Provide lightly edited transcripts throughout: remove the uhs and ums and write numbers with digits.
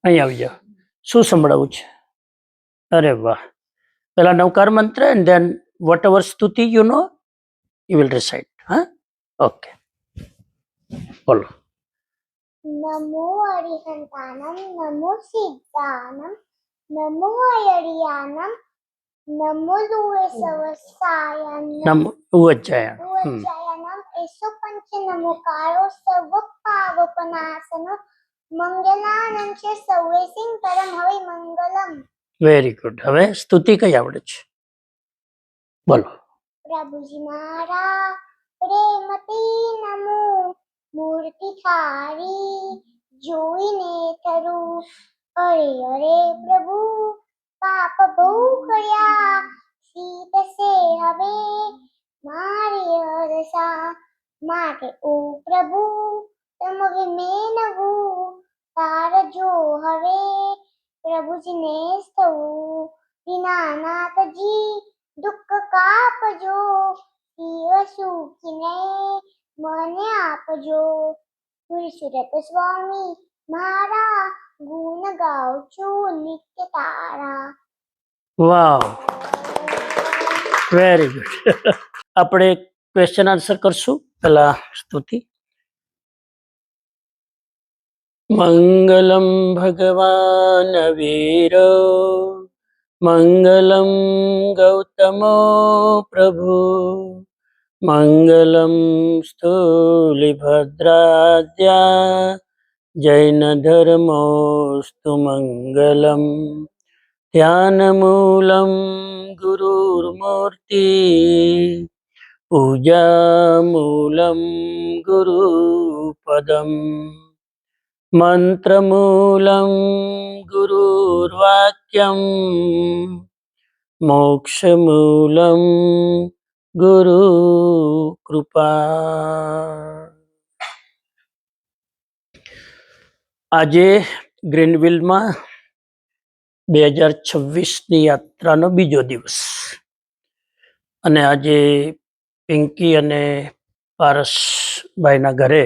અહીં આવી જાઓ. શું સંભળાવું છે? અરે વાહ. પેલા નવકાર મંત્ર એન્ડ ધેન વોટ એવર સ્તુતિ you know you will recite. હા, ઓકે, બોલો. નમો હરિહંતાનમ નમો સિદ્ધાનમ નમો અયરિયાનમ નમો લુએ સવસાયનમ નમો ઉજ્જયાન. ઉજ્જયનમ એસો પંચ નમોકારો સર્વ પાવપનાસન મંગલાનંદ છે સૌએ સિંહ પરમ હવે મંગલમ. Very good. હવે સ્તુતિ કઈ આવડે છે? બોલો. પ્રભુજી મારા પ્રેમથી નમો મૂર્તિ થારી જોઈને થરું અરે અરે પ્રભુ પાપ બહુ કર્યા સીતસે હવે મારી અરસા માટે ઓ પ્રભુ તમે મેનવું તારજો હવે પ્રભુજીને થવું દીનાનાથજી દુઃખ કાપજો શિવ સુખીને મને આપજો સુરત સ્વામી મારા ગુણ ગાઉં છું નિત્ય તારા. વાવ, વેરી ગુડ. આપણે ક્વેશ્ચન આન્સર કરશું. પેલા સ્તુતિ. મંગલમ ભગવાન વીરો મંગલમ ગૌતમો પ્રભુ મંગલમ સ્થૂલિભદ્રાદ્યા જૈન ધર્મોસ્તુ મંગલમ ધ્યાનમૂલમ ગુરુર્મૂર્તિ પૂજામૂલમ ગુરુપદમ મંત્રમૂલમ ગુરુર્વાક્યમ મોક્ષમૂલમ ગુરુ કૃપા. આજે ગ્રીનવિલમાં 2026ની યાત્રાનો બીજો દિવસ અને આજે પિંકી અને પારસભાઈના ઘરે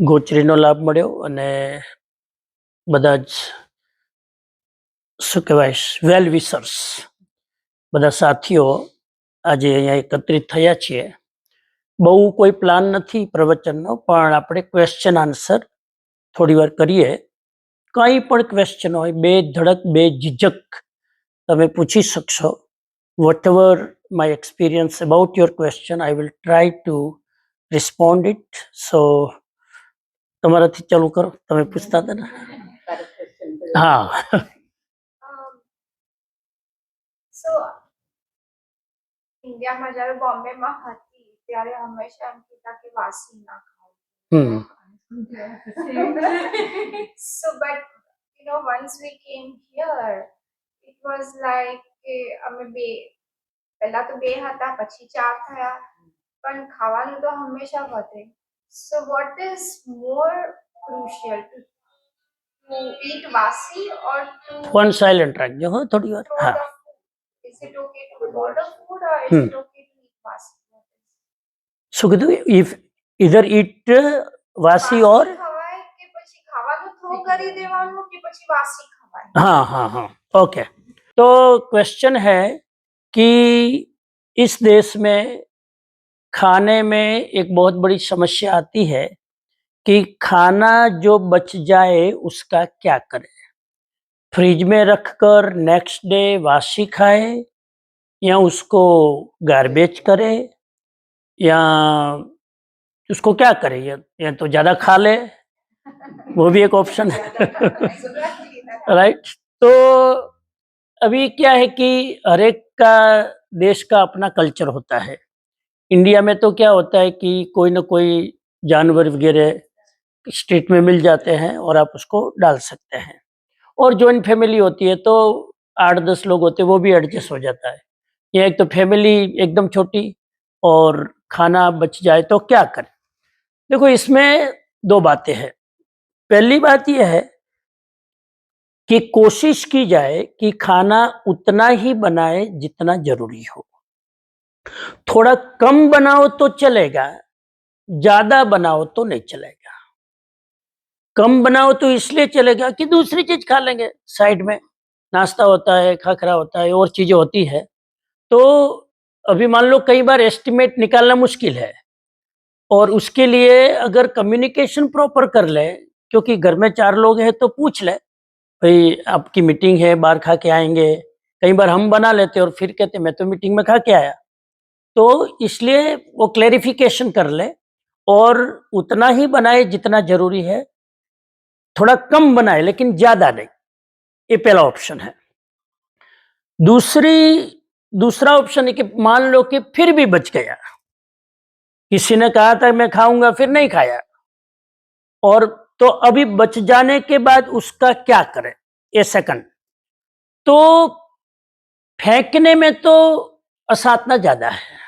ગોચરીનો લાભ મળ્યો અને બધા જ શું કહેવાય વેલ વિશર્સ બધા સાથીઓ આજે અહીંયા એકત્રિત થયા છીએ. બહુ કોઈ પ્લાન નથી પ્રવચનનો, પણ આપણે ક્વેશ્ચન આન્સર થોડી વાર કરીએ. કંઈ પણ ક્વેશ્ચન હોય, બે ધડક બે ઝીઝક તમે પૂછી શકશો. Whatever my experience about your question I will try to respond it. So તમારાથી ચાલુ કરો. તમે પૂછતા હતા ને? હા. સો ઇન્ડિયામાં જ્યારે બોમ્બેમાં હતી ત્યારે હંમેશા એમ કહેતા કે વાસી ના ખાઓ. So but you know once we came here it was like કે અમે બે પહેલા તો બે હતા પછી ચાર થયા પણ ખાવાનું તો હંમેશા વધે. So what is more crucial to eat vasi or to phone silent રાખજો હો થોડી વાર. throw હા. the food? Is it okay to throw the food or is it okay to eat vasi? શું કીધું? ઇફ ઇધર ઇટ વાસી ઓર ખવાય કે પછી ખાવાનું થ્રો કરી દેવાનું કે પછી વાસી ખવાય? हाँ हाँ हाँ, ओके. तो क्वेश्चन है कि इस देश में खाने में एक बहुत बड़ी समस्या आती है कि खाना जो बच जाए उसका क्या करें. फ्रिज में रखकर नेक्स्ट डे वासी खाए या उसको गार्बेज करे या उसको क्या करे, या तो ज़्यादा खा ले, वो भी एक ऑप्शन है. राइट. तो अभी क्या है कि हर एक का देश का अपना कल्चर होता है. इंडिया में तो क्या होता है कि कोई ना कोई जानवर वगैरह स्ट्रीट में मिल जाते हैं और आप उसको डाल सकते हैं. और जॉइंट फैमिली होती है तो 8-10 लोग होते हैं, वो भी एडजस्ट हो जाता है. या एक तो फैमिली एकदम छोटी और खाना बच जाए तो क्या करें. देखो, इसमें दो बातें हैं. पहली बात यह है कि कोशिश की जाए कि खाना उतना ही बनाए जितना जरूरी हो. थोड़ा कम बनाओ तो चलेगा, ज्यादा बनाओ तो नहीं चलेगा. कम बनाओ तो इसलिए चलेगा कि दूसरी चीज खा लेंगे साइड में, नाश्ता होता है, खाखरा होता है, और चीजें होती है। तो अभी मान लो कई बार एस्टिमेट निकालना मुश्किल है, और उसके लिए अगर कम्युनिकेशन प्रॉपर कर ले, क्योंकि घर में 4 लोग हैं तो पूछ ले, भाई आपकी मीटिंग है, बाहर खा के आएंगे। कई बार हम बना लेते और फिर कहते मैं तो मीटिंग में खा के आया। तो इसलिए वो क्लेरिफिकेशन कर ले, और उतना ही बनाए जितना जरूरी है, थोड़ा कम बनाए लेकिन ज्यादा नहीं। ये पहला ऑप्शन है। दूसरा ऑप्शन है कि मान लो कि फिर भी बच गया, किसी ने कहा था मैं खाऊंगा, फिर नहीं खाया, और तो अभी बच जाने के बाद उसका क्या करें? ये सेकंड। तो फेंकने में तो असाधना ज्यादा है,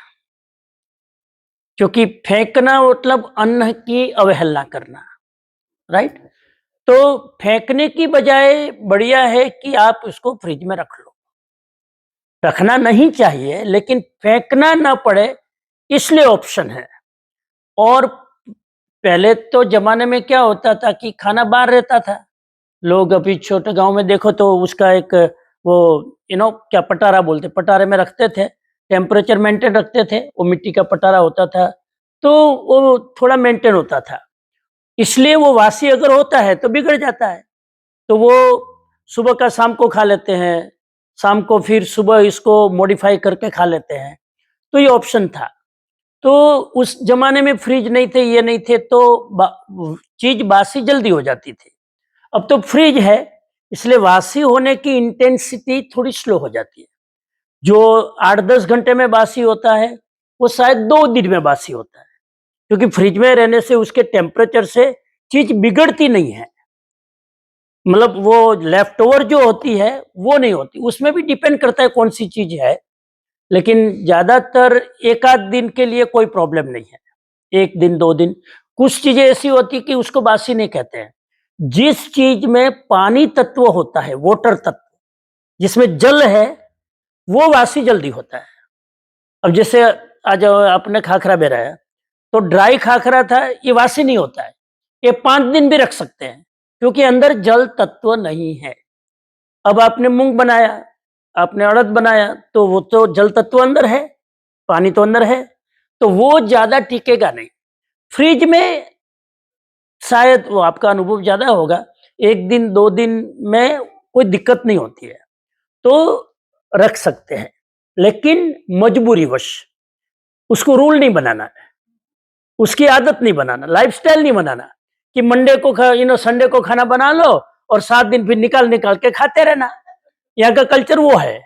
क्योंकि फेंकना मतलब अन्न की अवहेलना करना, राइट? तो फेंकने की बजाय बढ़िया है कि आप उसको फ्रिज में रख लो। रखना नहीं चाहिए, लेकिन फेंकना ना पड़े इसलिए ऑप्शन है। और पहले तो जमाने में क्या होता था कि खाना बाहर रहता था। लोग अभी छोटे गांव में देखो तो उसका एक वो क्या पटारा बोलते, पटारे में रखते थे, टेम्परेचर मेंटेन रखते थे, वो मिट्टी का पटारा होता था, तो वो थोड़ा मेंटेन होता था। इसलिए वो वासी अगर होता है तो बिगड़ जाता है, तो वो सुबह का शाम को खा लेते हैं, शाम को फिर सुबह इसको मॉडिफाई करके खा लेते हैं। तो ये ऑप्शन था। तो उस जमाने में फ्रिज नहीं थे, ये नहीं थे, तो चीज बासी जल्दी हो जाती थी। अब तो फ्रिज है, इसलिए वासी होने की इंटेंसिटी थोड़ी स्लो हो जाती है। जो 8-10 घंटे में बासी होता है, वो शायद 2 दिन में बासी होता है, क्योंकि फ्रिज में रहने से उसके टेम्परेचर से चीज बिगड़ती नहीं है। मतलब वो लेफ्ट ओवर जो होती है वो नहीं होती, उसमें भी डिपेंड करता है कौन सी चीज है, लेकिन ज्यादातर 1 आध दिन के लिए कोई प्रॉब्लम नहीं है। 1 दिन 2 दिन। कुछ चीजें ऐसी होती कि उसको बासी नहीं कहते हैं। जिस चीज में पानी तत्व होता है, वाटर तत्व, जिसमें जल है, वो वासी जल्दी होता है। अब जैसे आज आपने खाखरा बेराया, तो ड्राई खाखरा था, ये वासी नहीं होता है, ये 5 दिन भी रख सकते हैं, क्योंकि अंदर जल तत्व नहीं है। अब आपने मूंग बनाया, आपने अड़द बनाया, तो वो तो जल तत्व अंदर है, पानी तो अंदर है, तो वो ज्यादा टिकेगा नहीं। फ्रिज में शायद वो आपका अनुभव ज्यादा होगा, 1 दिन 2 दिन में कोई दिक्कत नहीं होती है, तो रख सकते हैं। लेकिन मजबूरीवश उसको रूल नहीं बनाना है, उसकी आदत नहीं बनाना, लाइफस्टाइल नहीं बनाना कि मंडे को संडे को खाना बना लो और 7 दिन फिर निकाल निकाल के खाते रहना। यहाँ का कल्चर वो है,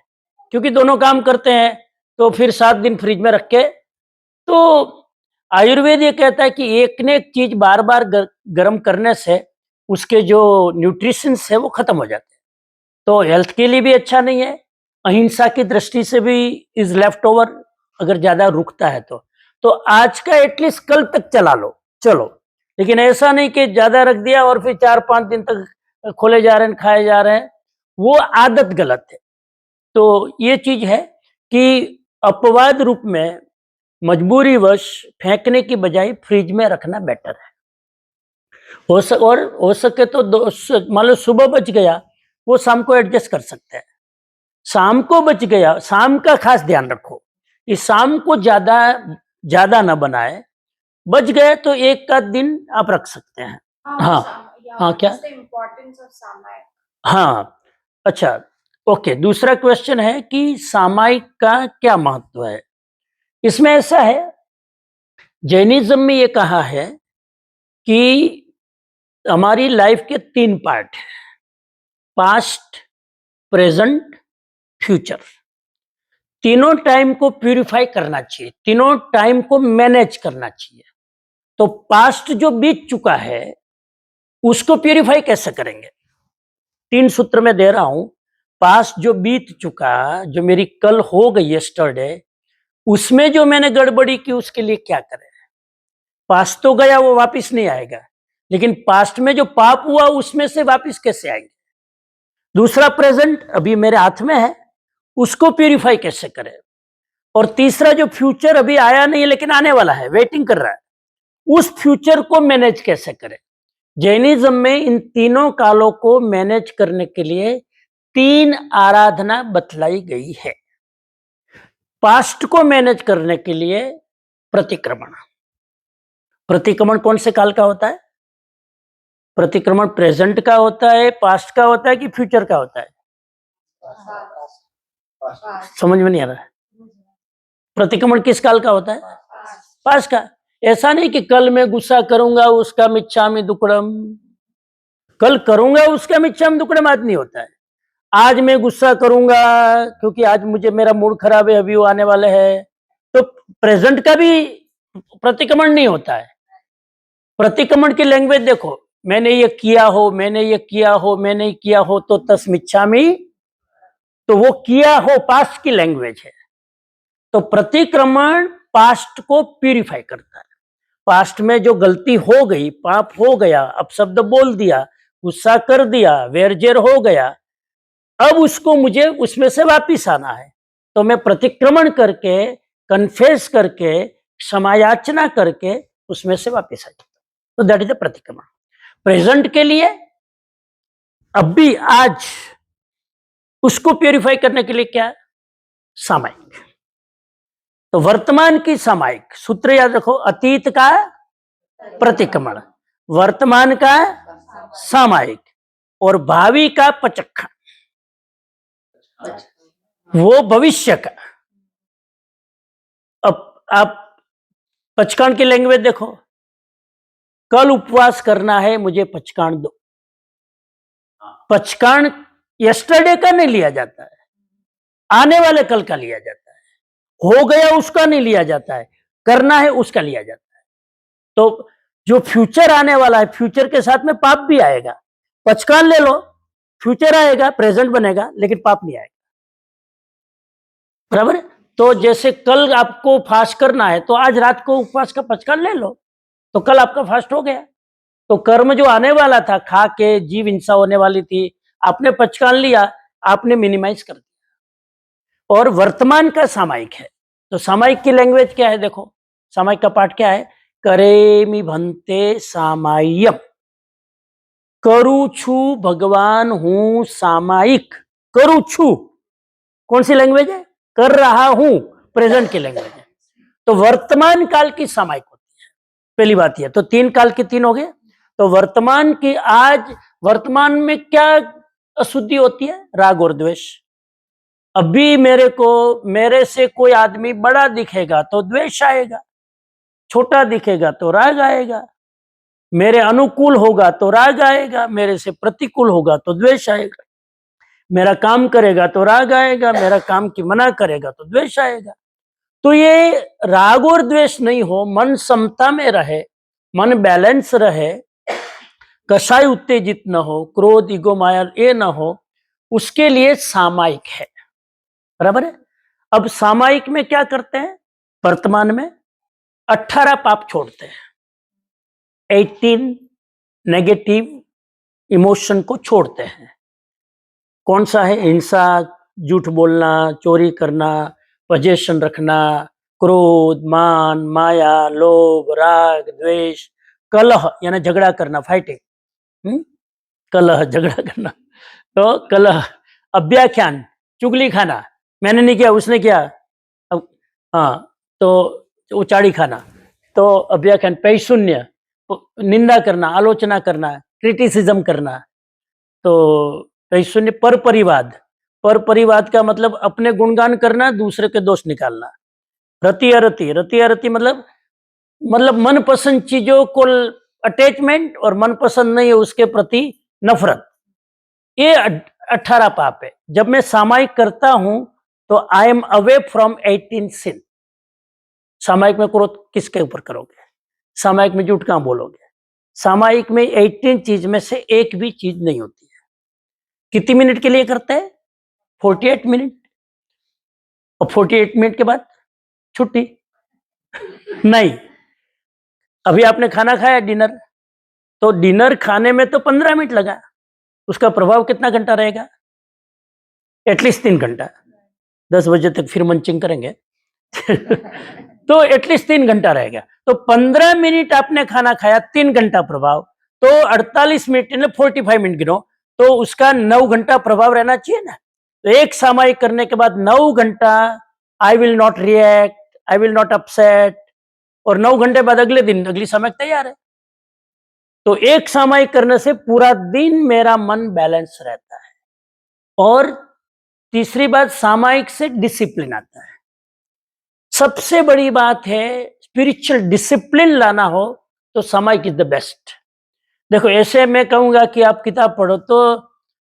क्योंकि दोनों काम करते हैं, तो फिर 7 दिन फ्रिज में रख के। तो आयुर्वेद ये कहता है कि एक ने एक चीज बार बार गर्म करने से उसके जो न्यूट्रिशंस है वो खत्म हो जाते हैं, तो हेल्थ के लिए भी अच्छा नहीं है। अहिंसा की दृष्टि से भी इज लेफ्ट ओवर, अगर ज्यादा रुकता है तो आज का एटलीस्ट कल तक चला लो, चलो। लेकिन ऐसा नहीं कि ज्यादा रख दिया और फिर 4-5 दिन तक खोले जा रहे हैं, खाए जा रहे हैं, वो आदत गलत है। तो ये चीज है कि अपवाद रूप में मजबूरीवश फेंकने की बजाय फ्रिज में रखना बेटर है। हो सके तो मान लो सुबह बच गया, वो शाम को एडजस्ट कर सकते हैं। शाम को बच गया, शाम का खास ध्यान रखो कि शाम को ज्यादा ना बनाए। बच गए तो 1 आध दिन आप रख सकते हैं। हाँ हाँ, क्या इम्पोर्टेंस ऑफ सामायिक? हाँ, अच्छा, ओके। दूसरा क्वेश्चन है कि सामायिक का क्या महत्व है। इसमें ऐसा है, जैनिज्म में ये कहा है कि हमारी लाइफ के 3 पार्ट है, पास्ट, प्रेजेंट, फ्यूचर। तीनों टाइम को प्यूरिफाई करना चाहिए, तीनों टाइम को मैनेज करना चाहिए। तो पास्ट जो बीत चुका है उसको प्यूरिफाई कैसे करेंगे? 3 सूत्र में दे रहा हूं। पास्ट जो बीत चुका, जो मेरी कल हो गई यस्टरडे, उसमें जो मैंने गड़बड़ी की उसके लिए क्या करें? पास्ट तो गया, वो वापस नहीं आएगा, लेकिन पास्ट में जो पाप हुआ उसमें से वापस कैसे आएंगे? दूसरा प्रेजेंट अभी मेरे हाथ में है, उसको प्यूरिफाई कैसे करें? और तीसरा जो फ्यूचर अभी आया नहीं है लेकिन आने वाला है, वेटिंग कर रहा है, उस फ्यूचर को मैनेज कैसे करें? जैनिज्म में इन तीनों कालों को मैनेज करने के लिए 3 आराधना बतलाई गई है। पास्ट को मैनेज करने के लिए प्रतिक्रमण। प्रतिक्रमण कौन से काल का होता है? प्रतिक्रमण प्रेजेंट का होता है, पास्ट का होता है कि फ्यूचर का होता है? समझ में नहीं आ रहा है। प्रतिक्रमण किस काल का होता है? पास्ट का। ऐसा नहीं कि कल मैं गुस्सा करूंगा उसका मिच्छामि दुक्कडम, कल करूंगा उसका मिच्छामि दुक्कडम आज नहीं होता है। आज मैं गुस्सा करूंगा क्योंकि आज मुझे मेरा मूड खराब है, अभी वो आने वाले हैं, तो प्रेजेंट का भी प्रतिक्रमण नहीं होता है। प्रतिक्रमण की लैंग्वेज देखो, मैंने ये किया हो, मैंने ये किया हो, मैंने किया हो तो तस्मिच्छामि, तो वो किया हो पास्ट की लैंग्वेज है। तो प्रतिक्रमण पास्ट को प्यूरिफाई करता है। पास्ट में जो गलती हो गई, पाप हो गया, अपशब्द बोल दिया, गुस्सा कर दिया, वेरजेर हो गया, अब उसको मुझे उसमें से वापिस आना है, तो मैं प्रतिक्रमण करके, कन्फेस करके, क्षमायाचना करके उसमें से वापिस आ जाता। तो दैट इज द प्रतिक्रमण। प्रेजेंट के लिए अब भी आज उसको प्यूरिफाई करने के लिए क्या? सामायिक। तो वर्तमान की सामायिक, सूत्र याद रखो, अतीत का प्रतिक्रमण, वर्तमान का सामायिक और भावी का पचक्खण, वो भविष्य का। अब आप पचकान की लैंग्वेज देखो, कल उपवास करना है, मुझे पचकान दो। पचकान यस्टरडे का नहीं लिया जाता है, आने वाले कल का लिया जाता है। हो गया उसका नहीं लिया जाता है, करना है उसका लिया जाता है। तो जो फ्यूचर आने वाला है, फ्यूचर के साथ में पाप भी आएगा। पचकान ले लो, फ्यूचर आएगा, प्रेजेंट बनेगा, लेकिन पाप नहीं आएगा। बराबर है? तो जैसे कल आपको फास्ट करना है, तो आज रात को उपवास का पचकान ले लो, तो कल आपका फास्ट हो गया। तो कर्म जो आने वाला था, खा के जीव हिंसा होने वाली थी, आपने पचकान लिया, आपने मिनिमाइज कर दिया। और वर्तमान का सामायिक है। तो सामायिक की लैंग्वेज क्या है? देखो, सामायिक का पाठ क्या है? करेमि भन्ते सामायिक, करू छू भगवान हूं सामायिक। करू छू कौन सी लैंग्वेज है? कर रहा हूं, प्रेजेंट की लैंग्वेज है। तो वर्तमान काल की सामायिक होती है। पहली बात यह, तो 3 काल के 3 हो गए। तो वर्तमान की, आज वर्तमान में क्या अशुद्धि होती है? राग और द्वेष। अभी मेरे से कोई आदमी बड़ा दिखेगा तो द्वेष आएगा, छोटा दिखेगा तो राग आएगा, मेरे अनुकूल होगा तो राग आएगा, मेरे से प्रतिकूल होगा तो द्वेष आएगा, मेरा काम करेगा तो राग आएगा, मेरा काम की मना करेगा तो द्वेष आएगा। तो ये राग और द्वेष नहीं हो, मन समता में रहे, मन बैलेंस रहे, कषाय उत्तेजित न हो, क्रोध, ईगो, माया ये न हो, उसके लिए सामायिक है। बराबर है? अब सामायिक में क्या करते हैं? वर्तमान में 18 पाप छोड़ते हैं, 18 नेगेटिव इमोशन को छोड़ते हैं। कौन सा है? हिंसा, झूठ बोलना, चोरी करना, पोजेशन रखना, क्रोध, मान, माया, लोभ, राग, द्वेष, कलह यानी झगड़ा करना, फाइटिंग, कलह झगड़ा करना, तो कलह, अव्याख्यान, चुगली खाना, मैंने नहीं किया उसने किया, अब हाँ, तो उचाड़ी खाना, तो अव्याख्यान, पैशून्य, निंदा करना, आलोचना करना, क्रिटिसिज्म करना, तो पैशून्य, पर परिवाद। पर परिवाद का मतलब अपने गुणगान करना, दूसरे के दोष निकालना। रति अरति, रति अरति मतलब मनपसंद चीजों को अटैचमेंट और मनपसंद नहीं है उसके प्रति नफरत। ये 18 पाप है। जब मैं सामायिक करता हूं तो आई एम अवे फ्रॉम 18 सिन। सामायिक में क्रोध किसके ऊपर करोगे? सामायिक में झूठ कहां बोलोगे? सामायिक में 18 चीज में से एक भी चीज नहीं होती है। कितनी मिनट के लिए करते हैं? 48 मिनट। और 48 मिनट के बाद छुट्टी नहीं। अभी आपने खाना खाया, डिनर, तो डिनर खाने में तो 15 मिनट लगा, उसका प्रभाव कितना घंटा रहेगा? एटलीस्ट 3 घंटा। 10 बजे तक फिर मंचिंग करेंगे तो एटलीस्ट 3 घंटा रहेगा। तो 15 मिनट आपने खाना खाया, 3 घंटा प्रभाव, तो 48 मिनट यानी 45 मिनट गिनो, तो उसका 9 घंटा प्रभाव रहना चाहिए ना। तो एक सामायिक करने के बाद 9 घंटा I will not react, I will not upset, और 9 घंटे बाद अगले दिन अगली सामायिक तैयार है। तो एक सामायिक करने से पूरा दिन मेरा मन बैलेंस रहता है। और तीसरी बात, सामायिक से डिसिप्लिन आता है। सबसे बड़ी बात है, स्पिरिचुअल डिसिप्लिन लाना हो तो सामायिक इज द बेस्ट। देखो, ऐसे मैं कहूंगा कि आप किताब पढ़ो तो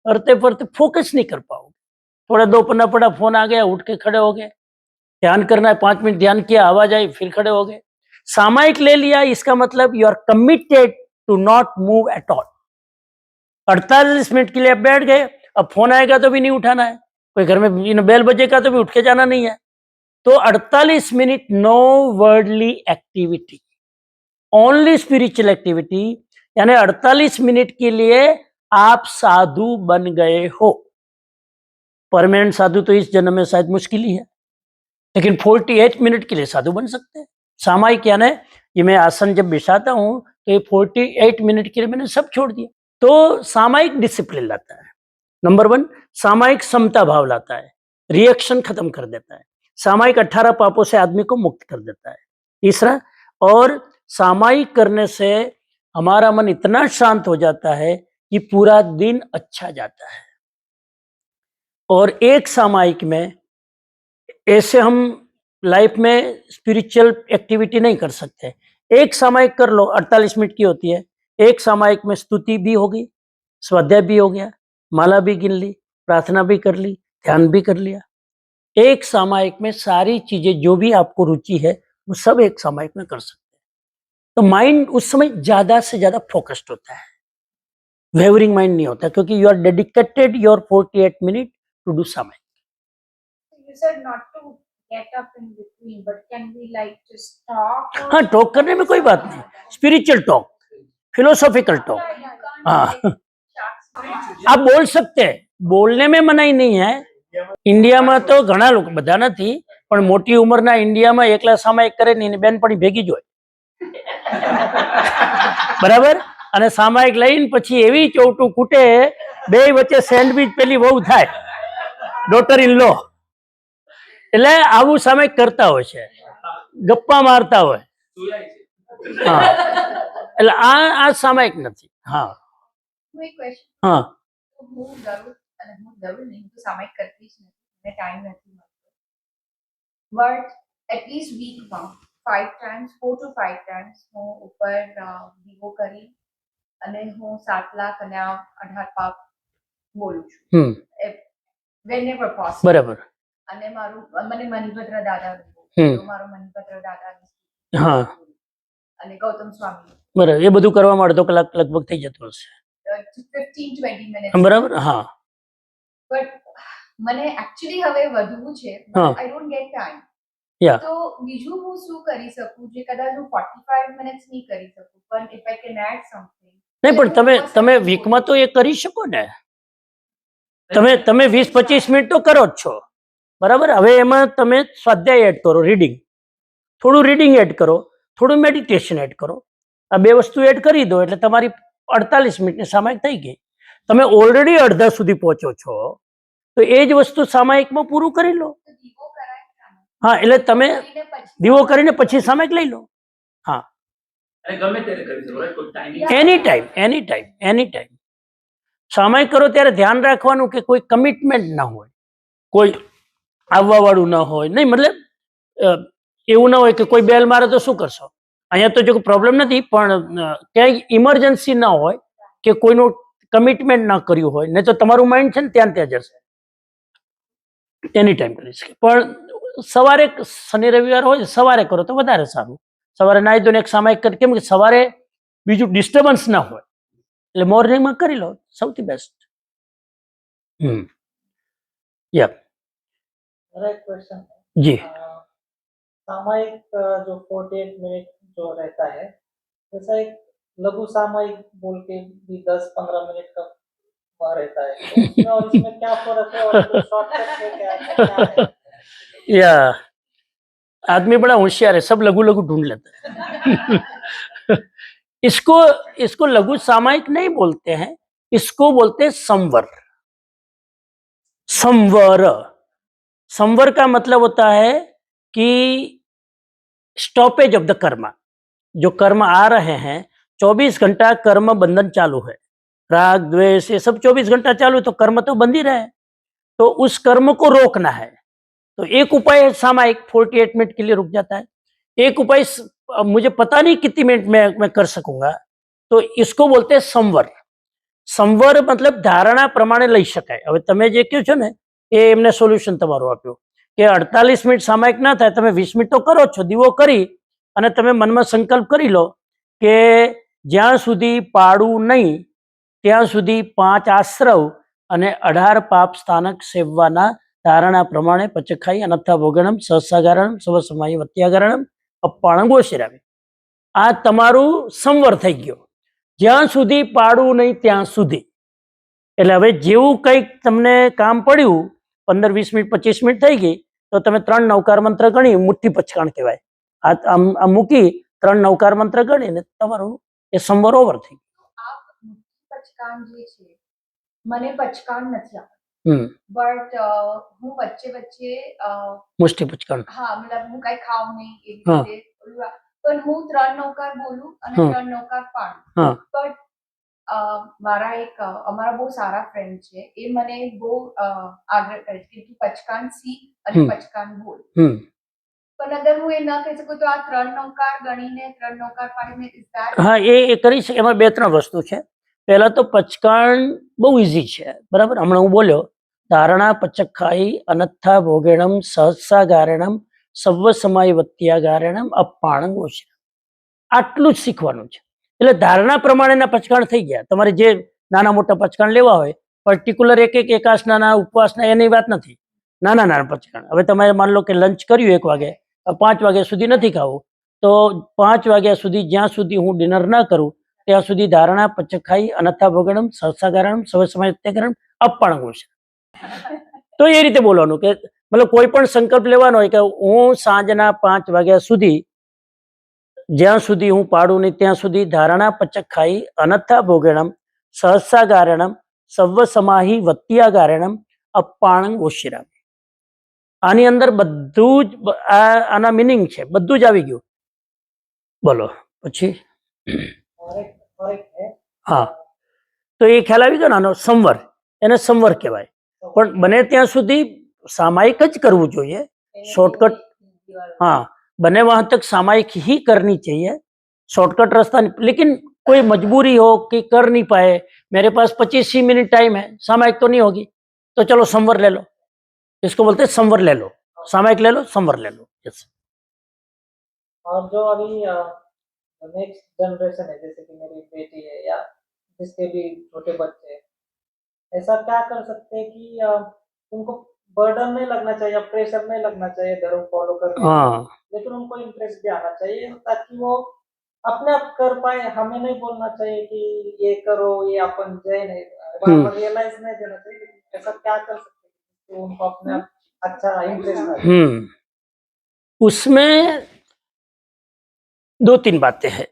पढ़ते पढ़ते फोकस नहीं कर पाओगे। थोड़ा 2 पन्ना पढ़ा, फोन आ गया, उठ के खड़े हो गए। ध्यान करना है, 5 मिनट ध्यान किया, आवाज आई, फिर खड़े हो गए। सामायिक ले लिया, इसका मतलब you are committed to not move at all. 48 minute के लिए आप बैठ गए, अब फोन आएगा तो भी नहीं उठाना है, कोई घर में बेल बजेगा तो भी उठ के जाना नहीं है। तो 48 minute no worldly activity, only spiritual activity, यानी 48 मिनट के लिए आप साधु बन गए हो। परमानेंट साधु तो इस जन्म में शायद मुश्किल ही है, लेकिन 48 मिनट के लिए साधु बन सकते हैं। सामायिक यानी ये मैं आसन जब बिछाता हूं तो ये 48 मिनट के लिए मैंने सब छोड़ दिया। तो सामायिक डिसिप्लिन लाता है। नंबर 1, सामायिक समता भाव लाता है, रिएक्शन खत्म कर देता है। सामायिक 18 पापों से आदमी को मुक्त कर देता है। तीसरा, और सामायिक करने से हमारा मन इतना शांत हो जाता है कि पूरा दिन अच्छा जाता है। और एक सामायिक में ऐसे हम लाइफ में स्पिरिचुअल एक्टिविटी नहीं कर सकते। एक सामायिक कर लो, 48 मिनट की होती है। एक सामायिक में स्तुति भी होगी, स्वाध्याय भी हो गया, माला भी गिन ली, प्रार्थना भी कर ली, ध्यान भी कर लिया। एक सामायिक में सारी चीजें जो भी आपको रुचि है वो सब एक सामायिक में कर सकते हैं। तो माइंड उस समय ज्यादा से ज्यादा फोकस्ड होता है, वेवरिंग माइंड नहीं होता, क्योंकि you are dedicated your 48 minute to do सामायिक। You said not to get up in between, but can we like just talk? or- हाँ, टॉक करने में कोई बात नहीं, स्पिरिचुअल टॉक, फिलोसॉफिकल टॉक। हाँ, आप बोल सकते हैं, बोलने में मनाही नहीं है। ઇન્ડિયામાં તો ઘણા લોકો, બધા નથી, પણ મોટી ઉંમરના ઇન્ડિયામાં એકલા સામાયિક કરે ને એની બેનપણી ભેગી જ હોય, બરાબર? અને સામાયિક લઈને પછી એવી ચોટું કૂટે, બે વચ્ચે સેન્ડવિચ પેલી બહુ થાય, ડોટર ઇન લો, એટલે આવું સામાયિક કરતા હોય છે, ગપ્પા મારતા હોય. હા, એટલે આ સામાયિક નથી. હા Quick question. હા હું ગરુડ નહીં, તો સામાયિક કરતી જ નથી, મને ટાઈમ નથી મળતો. બટ એટલીસ્ટ વીકમાં 5 times, 4 to 5 times હું ઉપર દીવો કરી અને હું 7 લાખ અને 18 પાપ બોલું છું. Whenever possible. બરાબર. અને મને મણિભદ્ર દાદા, મારો મણિભદ્ર દાદા હા અને ગૌતમ સ્વામી, બરાબર. એ બધું કરવામાં અડધો કલાક લગભગ થઈ જતો હશે. 15-20 minutes. બરાબર. હા, બટ મને એકચ્યુઅલી હવે વધવું છે, હા. I don't get time. યા તો બીજું હું શું કરી શકું જે કદાચ હું 45 મિનિટ્સ નહીં કરી શકું, પણ if I can add something. નહીં, પણ તમે વીકમાં તો એ કરી શકો ને. તમે 20-25 મિનિટ તો કરો જ છો, બરાબર? હવે એમાં તમે સ્વાધ્યાય એડ કરો, રીડિંગ, થોડું રીડિંગ એડ કરો, થોડું મેડિટેશન એડ કરો. આ બે વસ્તુ એડ કરી દો એટલે તમારી 48 મિનિટની સામાયિક થઈ ગઈ. તમે ઓલરેડી અડધા સુધી પહોંચો છો, તો એ જ વસ્તુ સામાયિકમાં પૂરું કરી લો. તો દીવો કરાય ને? હા, એટલે તમે કરીને પછી દીવો કરીને પછી સામાયિક લઈ લો. હા, ગમે ત્યારે કરી શકો, right? કોઈ timing? એની ટાઈમ, એની ટાઈમ, એની ટાઈમ. સામાયિક કરો ત્યારે ધ્યાન રાખવાનું કે કોઈ કમિટમેન્ટ ના હોય, કોઈ આવવા વાળું ના હોય. નહીં, મતલબ એવું ના હોય કે કોઈ બેલ મારે તો શું કરશો. અહીંયા તો જો પ્રોબ્લેમ નથી, પણ ક્યાંય ઇમરજન્સી ના હોય કે કોઈનું કમિટમેન્ટ ના કર્યું હોય, નહીં તો તમારું માઇન્ડ છે ને ત્યાં જશે. એની ટાઈમ કરી શકે, પણ સવારે, શનિ રવિવાર હોય સવારે કરો તો વધારે સારું. સવારે નાહી ધોઈને એક સામાયિક કરી, કેમ કે સવારે બીજું ડિસ્ટર્બન્સ ના હોય, એટલે મોર્નિંગમાં કરી લો, સૌથી બેસ્ટ. યા मेरा एक क्वेश्चन है, જી सामयिक जो 48 मिनट जो रहता है, वैसा एक लघु सामयिक बोल के भी 10-15 मिनट का वहाँ रहता है, तो उसमें और इसमें क्या फर्क है और कोई शॉर्टकट है क्या है? या आदमी बड़ा होशियार है, सब लघु लघु ढूंढ लेता है. इसको इसको लघु सामायिक नहीं बोलते हैं, इसको बोलते हैं संवर। संवर, संवर का मतलब होता है कि स्टॉपेज ऑफ द कर्म। जो कर्म आ रहे हैं, 24 घंटा कर्म बंधन चालू है, राग द्वेष ये सब 24 घंटा चालू है, तो कर्म तो बंद ही रहे, तो उस कर्म को रोकना है। तो एक उपाय है सामायिक, 48 मिनट के लिए रुक जाता है। एक उपाय मुझे पता नहीं कितनी मिनट में मैं कर सकूंगा, तो इसको बोलते हैं संवर। संवर मतलब धारणा प्रमाणे લઈ શકાય। હવે તમે જે કહો છો ને એ એમને સોલ્યુશન તમારું આપ્યું કે 48 મિનિટ સામાયિક ના થાય, તમે 20 મિનિટ તો કરો છો, દીવો કરી અને તમે મનમાં સંકલ્પ કરી લો કે જ્યાં સુધી પાડું નહીં ત્યાં સુધી 5 આશ્રવ અને 18 પાપ સ્થાનક સેવવાના ધારણા પ્રમાણે પચખાઈ અનથા ભોગણમ સહસાગારણમ સવસમાય વત્યાગારણમ અપ્પાણમ ગોશિરામી। આ તમારું સંવર થઈ ગયો। જ્યાં સુધી પાડું નહીં ત્યાં સુધી, એટલે હવે જેવું કંઈક તમને કામ પડ્યું, 15-20 મિનિટ 25 મિનિટ થઈ ગઈ, તો તમે 3 નવકાર મંત્ર ગણી, મુઠ્ઠી પચકાણ કહેવાય, આ મૂકી 3 નવકાર મંત્ર ગણીને તમારું એ સંવર ઓવર થઈ ગયું। આ પચકાણ જે છે, મને પચકાણ નથી આવડતું, હમ બટ હું વચ્ચે વચ્ચે મુઠ્ઠી પચકાણ, હા મતલબ હું કઈ ખાઉં નહીં એવી હા. રીતે, પણ હું 3 નવકાર બોલું અને હા. 3 નવકાર પાડું, હા બટ મારા એક અમારા બહુ સારા ફ્રેન્ડ છે, એ મને બહુ આગ્રહ કરે છે કે તું પચકાણ શીખ અને પચકાણ બોલ, હમ પણ અગર હું એ ન કહી શકું તો આ 3 નવકાર ગણીને 3 નવકાર પાડીને is that હા એ કરી શકે। એમાં 2-3 વસ્તુ છે। પહેલા તો પચકાણ બહુ ઈઝી છે, બરાબર। હમણાં હું બોલ્યો ધારણા પચખાઈ અનથા ભોગેણમ સહસાગારેણમ સર્વ સમાય વત્યાગારેણમ અપાણંગ ઓછા, આટલું જ શીખવાનું છે। એટલે ધારણા પ્રમાણેના પચકાણ થઈ ગયા। તમારે જે નાના મોટા પચકાણ લેવા હોય, પર્ટિક્યુલર એક એકાસના ઉપવાસના એની વાત નથી, નાના નાના પચકાણ। હવે તમારે માન લો કે લંચ કર્યું 1 વાગે, 5 વાગ્યા સુધી નથી ખાવું, તો 5 વાગ્યા સુધી જ્યાં સુધી હું ડિનર ના કરું ત્યાં સુધી ધારણા પચખાઈ અનથા ભોગણમ સહસાગારણમ સર્વ સમાય વત્યાગારણમ અપાણંગ ઓછા। તો એ રીતે બોલવાનું કે મતલબ કોઈ પણ સંકલ્પ લેવાનો હોય કે હું સાંજના 5 વાગ્યા સુધી જ્યાં સુધી હું પાડું નહીં ત્યાં સુધી ધારણા પચખાઈ અનથા ભોગેણમ સહસાગારણમ સર્વ સમાહી વત્યાગારણમ અપાણંગ ઓશિરામી। આની અંદર બધું જ આના મિનિંગ છે, બધું જ આવી ગયું। બોલો પછી और एक है હા, તો એ ખ્યાલ આવી ગયો ને, આનો સંવર, એને સંવર કહેવાય। પણ બને ત્યાં સુધી સામાયિક જ કરવું જોઈએ, शॉर्टकट, हाँ बने वहां तक सामायिक ही करनी चाहिए, शॉर्टकट रास्ता नहीं। लेकिन कोई मजबूरी हो कि कर नहीं पाए, मेरे पास 25 ही मिनट टाइम है, सामायिक तो नहीं होगी, तो चलो संवर ले लो, इसको बोलते हैं संवर ले लो, सामायिक ले लो, संवर ले लो। yes. और जो अभी नेक्स्ट जनरेशन है, जैसे कि मेरी बेटी है या जिसके भी छोटे बच्चे हैं, ऐसा क्या कर सकते हैं कि उनको बर्डन नहीं लगना चाहिए, प्रेशर नहीं लगना चाहिए धर्म फॉलो करने में, हाँ लेकिन उनको इंटरेस्ट भी आना चाहिए ताकि वो अपने आप कर पाए। हमें नहीं बोलना चाहिए कि ये करो, ये अपन जय नहीं, बार रियलाइज नहीं देना चाहिए, लेकिन ऐसा क्या कर सकते हैं कि उनको अपने आप अच्छा इंटरेस्ट आ जाए। उसमें 2-3 बातें हैं।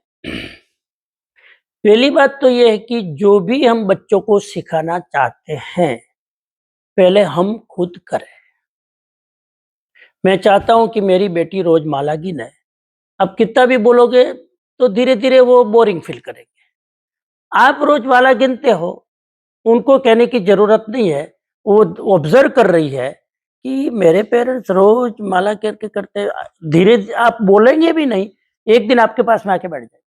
पहली बात तो ये है कि जो भी हम बच्चों को सिखाना चाहते हैं पहले हम खुद करें। मैं चाहता हूं कि मेरी बेटी रोज माला गिने, अब कितना भी बोलोगे तो धीरे धीरे वो बोरिंग फील करेंगे। आप रोज माला गिनते हो, उनको कहने की जरूरत नहीं है, वो ऑब्जर्व कर रही है कि मेरे पेरेंट्स रोज माला करके करते, धीरे आप बोलेंगे भी नहीं, एक दिन आपके पास में आके बैठ जाए,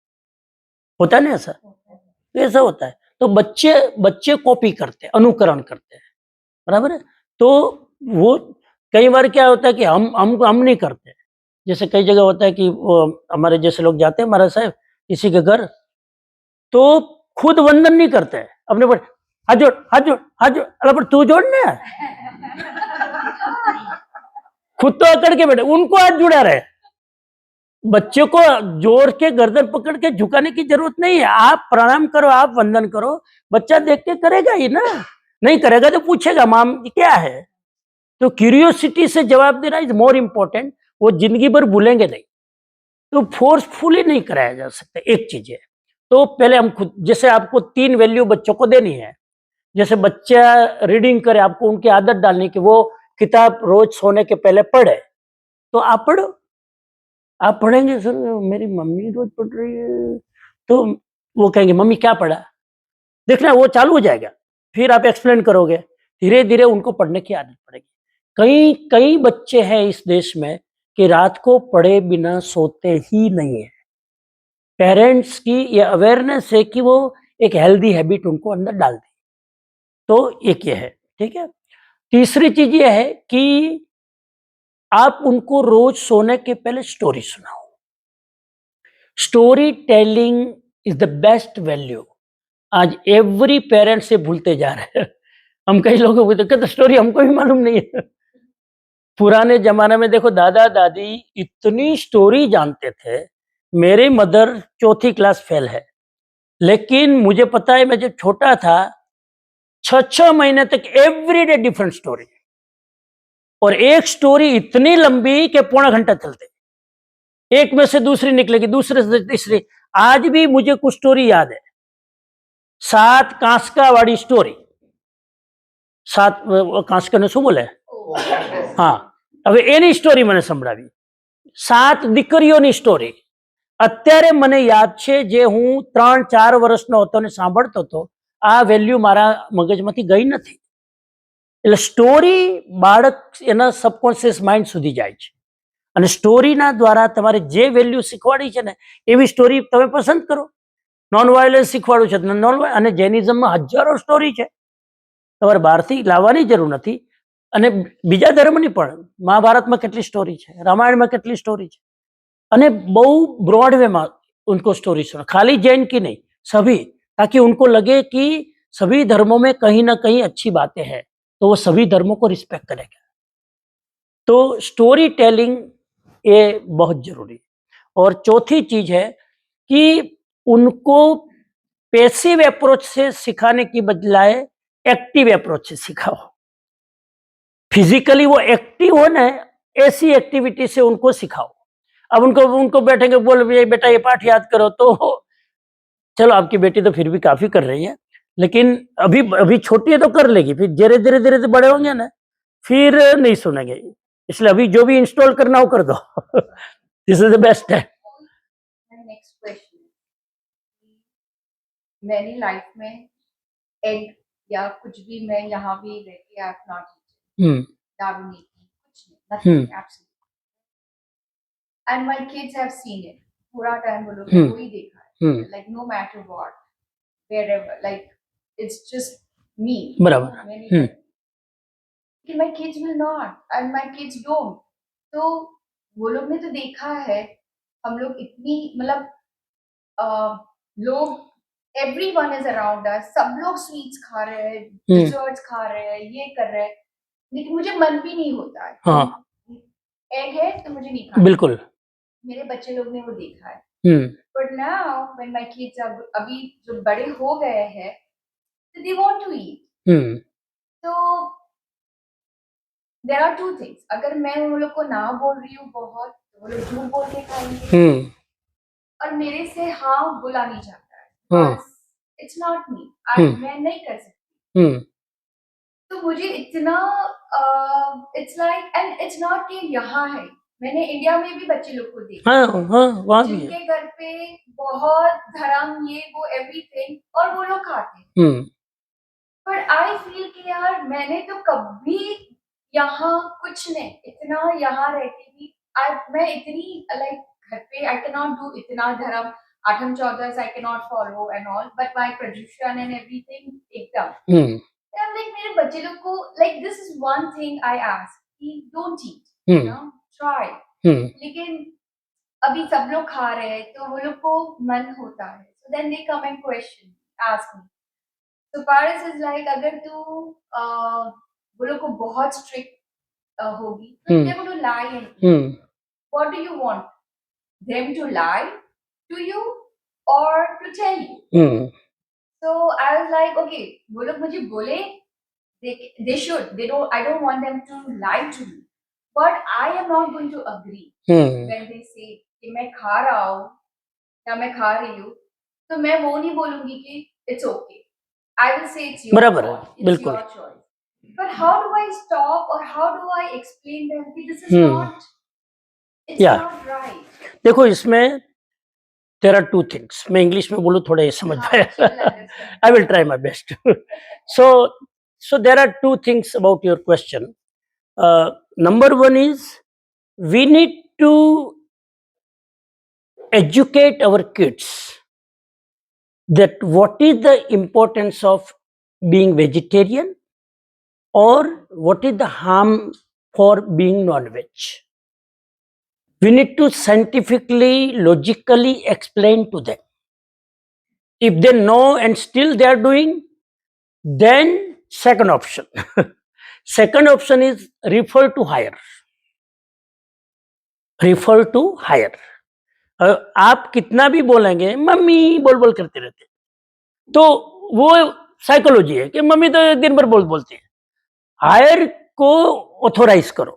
होता है ना ऐसा, तो ऐसा होता है। तो बच्चे कॉपी करते हैं, अनुकरण करते हैं, बराबर है। तो वो कई बार क्या होता है कि हम नहीं करते। जैसे कई जगह होता है कि वो हमारे जैसे लोग जाते हैं महाराज साहब किसी के घर, तो खुद वंदन नहीं करते हैं, अपने पर हाथ जोड़ हाथ जोड़ हाथ जोड़, अरे पर तू जोड़ने है, खुद तो अकड़ के बैठे, उनको हाथ जुड़ा रहे। बच्चे को जोड़ के गर्दन पकड़ के झुकाने की जरूरत नहीं है, आप प्रणाम करो, आप वंदन करो, बच्चा देख के करेगा ही ना, नहीं करेगा तो पूछेगा माम क्या है। तो क्यूरियोसिटी से जवाब देना इज मोर इम्पोर्टेंट, वो जिंदगी भर भूलेंगे नहीं, तो फोर्सफुली नहीं कराया जा सकता। एक चीज है। तो पहले हम खुद, जैसे आपको 3 वैल्यू बच्चों को देनी है, जैसे बच्चा रीडिंग करे, आपको उनकी आदत डालनी कि वो किताब रोज सोने के पहले पढ़े, तो आप पढ़ो। आप पढ़ेंगे, सर मेरी मम्मी रोज पढ़ रही है, तो वो कहेंगे मम्मी क्या पढ़ा, देखना वो चालू हो जाएगा। फिर आप एक्सप्लेन करोगे, धीरे धीरे उनको पढ़ने की आदत पड़ेगी। कई कई बच्चे हैं इस देश में कि रात को पढ़े बिना सोते ही नहीं है। पेरेंट्स की ये अवेयरनेस है कि वो एक हेल्दी हैबिट उनको अंदर डाल दें। तो एक ये है, ठीक है। तीसरी चीज ये है कि आप उनको रोज सोने के पहले स्टोरी सुनाओ। Story telling is the best value. आज एवरी पेरेंट से भूलते जा रहे हैं। हम कई लोगों को कहते स्टोरी हमको भी मालूम नहीं है। पुराने जमाने में देखो, दादा दादी इतनी स्टोरी जानते थे। मेरी मदर 4थी क्लास फेल है, लेकिन मुझे पता है मैं जब छोटा था 6 महीने तक एवरीडे डिफरेंट स्टोरी, और एक स्टोरी इतनी लंबी कि पौना घंटा चलते, एक में से दूसरी निकलेगी, दूसरे से तीसरी। आज भी मुझे कुछ स्टोरी याद है। 7 कांसका वाली स्टोरी, 7 कांसका ने શું બોલે? હા, હવે એની સ્ટોરી મને સંભળાવી। 7 દીકરીઓની સ્ટોરી અત્યારે મને યાદ છે, જે હું 3-4 વર્ષનો હતો ને સાંભળતો હતો। આ વેલ્યુ મારા મગજમાંથી ગઈ નથી। એટલે સ્ટોરી બાળક એના સબકોન્શિયસ માઇન્ડ સુધી જાય છે, અને સ્ટોરીના દ્વારા તમારે જે વેલ્યુ શીખવાડી છે ને એવી સ્ટોરી તમે પસંદ કરો। નોન વાયોલન્સ શીખવાડું છે, નોન, અને જૈનિઝમમાં હજારો સ્ટોરી છે, તમારે બહારથી લાવવાની જરૂર નથી। અને બીજા ધર્મની પણ મહાભારતમાં કેટલી સ્ટોરી છે, રામાयणમાં કેટલી સ્ટોરી છે, અને बहु ब्रॉड वे में उनको स्टोरी सुना, खाली जैन की नहीं, सभी, ताकि उनको लगे कि सभी धर्मों में कहीं ना कहीं अच्छी बातें हैं, तो वो सभी धर्मों को रिस्पेक्ट करेगा। तो स्टोरी टेलिंग ये बहुत जरूरी है। और चौथी चीज है कि उनको पैसिव अप्रोच से सिखाने की बजाय एक्टिव अप्रोच से सिखाओ। फिजिकली वो एक्टिव हो ना, ऐसी एक्टिविटी से उनको सिखाओ। अब उनको बैठेंगे बोल बेटा ये पाठ याद करो, तो चलो आपकी बेटी तो फिर भी काफी कर रही है, लेकिन अभी अभी छोटी है तो कर लेगी, फिर धीरे धीरे धीरे धीरे बड़े होंगे ना, फिर नहीं सुनेंगे। इसलिए अभी जो भी इंस्टॉल करना हो कर दो। दिस इज द बेस्ट है। नेक्स्ट क्वेश्चन, मैंने लाइफ में एग या कुछ भी, मैं यहाँ भी रहती, आई हैव नॉट ईटन, दारू नहीं पी, कुछ नहीं, nothing, absolutely, and my kids have seen it. पूरा टाइम वो लोग ने वही देखा है, like no matter what, wherever, like it's just me, बराबर। मैंने कि my kids will not and my kids don't. तो वो लोग ने तो देखा है, हम लोग इतनी मतलब लोग, एवरीवन इज अराउंड अस, सब लोग स्वीट्स खा रहे हैं, डिजर्ट्स खा रहे हैं, ये कर रहे हैं, लेकिन मुझे मन भी नहीं होता है। हाँ, एग है तो मुझे नहीं खाना। बिल्कुल। मेरे बच्चे लोग ने वो देखा है। But now when my kids अभी जो बड़े हो गए हैं, तो दे वांट टू ईट। तो देयर आर टू थिंग्स, अगर मैं उन लोग को ना बोल रही हूँ बहुत, तो वो लोग झूठ बोल के खाएंगे, और मेरे से हाँ बोला नहीं जाता है, इट्स नॉट मी, मैं नहीं कर सकती। तो मुझे इतना it's like, and it's not कि यहाँ है, मैंने इंडिया में भी बच्चे लोग को देखा, वहाँ भी है। जिनके घर पे बहुत धर्म, ये वो एवरीथिंग, और वो लोग खाते हैं। पर आई फील कि यार मैंने तो कभी यहाँ कुछ नहीं, इतना यहाँ रहती थी, मैं इतनी लाइक घर पे आई कैन नॉट डू इतना धर्म, आठम चौदस I can not follow and all, but my प्रदूषण एंड एवरीथिंग एकदम। I'm like, मेरे बच्चे लोग को, like this is one thing I ask, कि don't eat, you know, try, लेकिन अभी सब लोग खा रहे हैं, तो वो लोग को मन होता है, so then they come and question, ask me. So Paris is like, अगर तू वो लोग को बहुत strict होगी, तो they're going to lie and eat. What do you want? Them to lie to you or to tell you? So I was like, okay, वो लोग मुझे बोले, they should, I don't want them to lie to me, but I am not going to agree when they say कि मैं खा रहा हूँ या मैं खा रही हूँ, तो मैं वो नहीं बोलूंगी कि it's okay, I will say it's your बराबर है, इट्स बिल्कुल। Your choice, but how do I stop और how do I explain them कि this is hmm. Not, it's Yeah. Not right. देखो इसमें देयर आर टू थिंग्स, मैं English में बोलूँ थोड़ा ये समझ पाए, I will try my best. so there are two things about your question. Number one is we need to educate our kids that what is the importance of being vegetarian or what is the harm for being non-veg. We need to scientifically, logically explain to them. If they know and still they are doing, then second option. Second option is refer to higher. Refer to higher. आप कितना भी बोलेंगे mummy बोल बोल करते रहते, तो वो साइकोलॉजी है कि मम्मी तो दिन भर बोलती है। हायर को ऑथोराइज करो।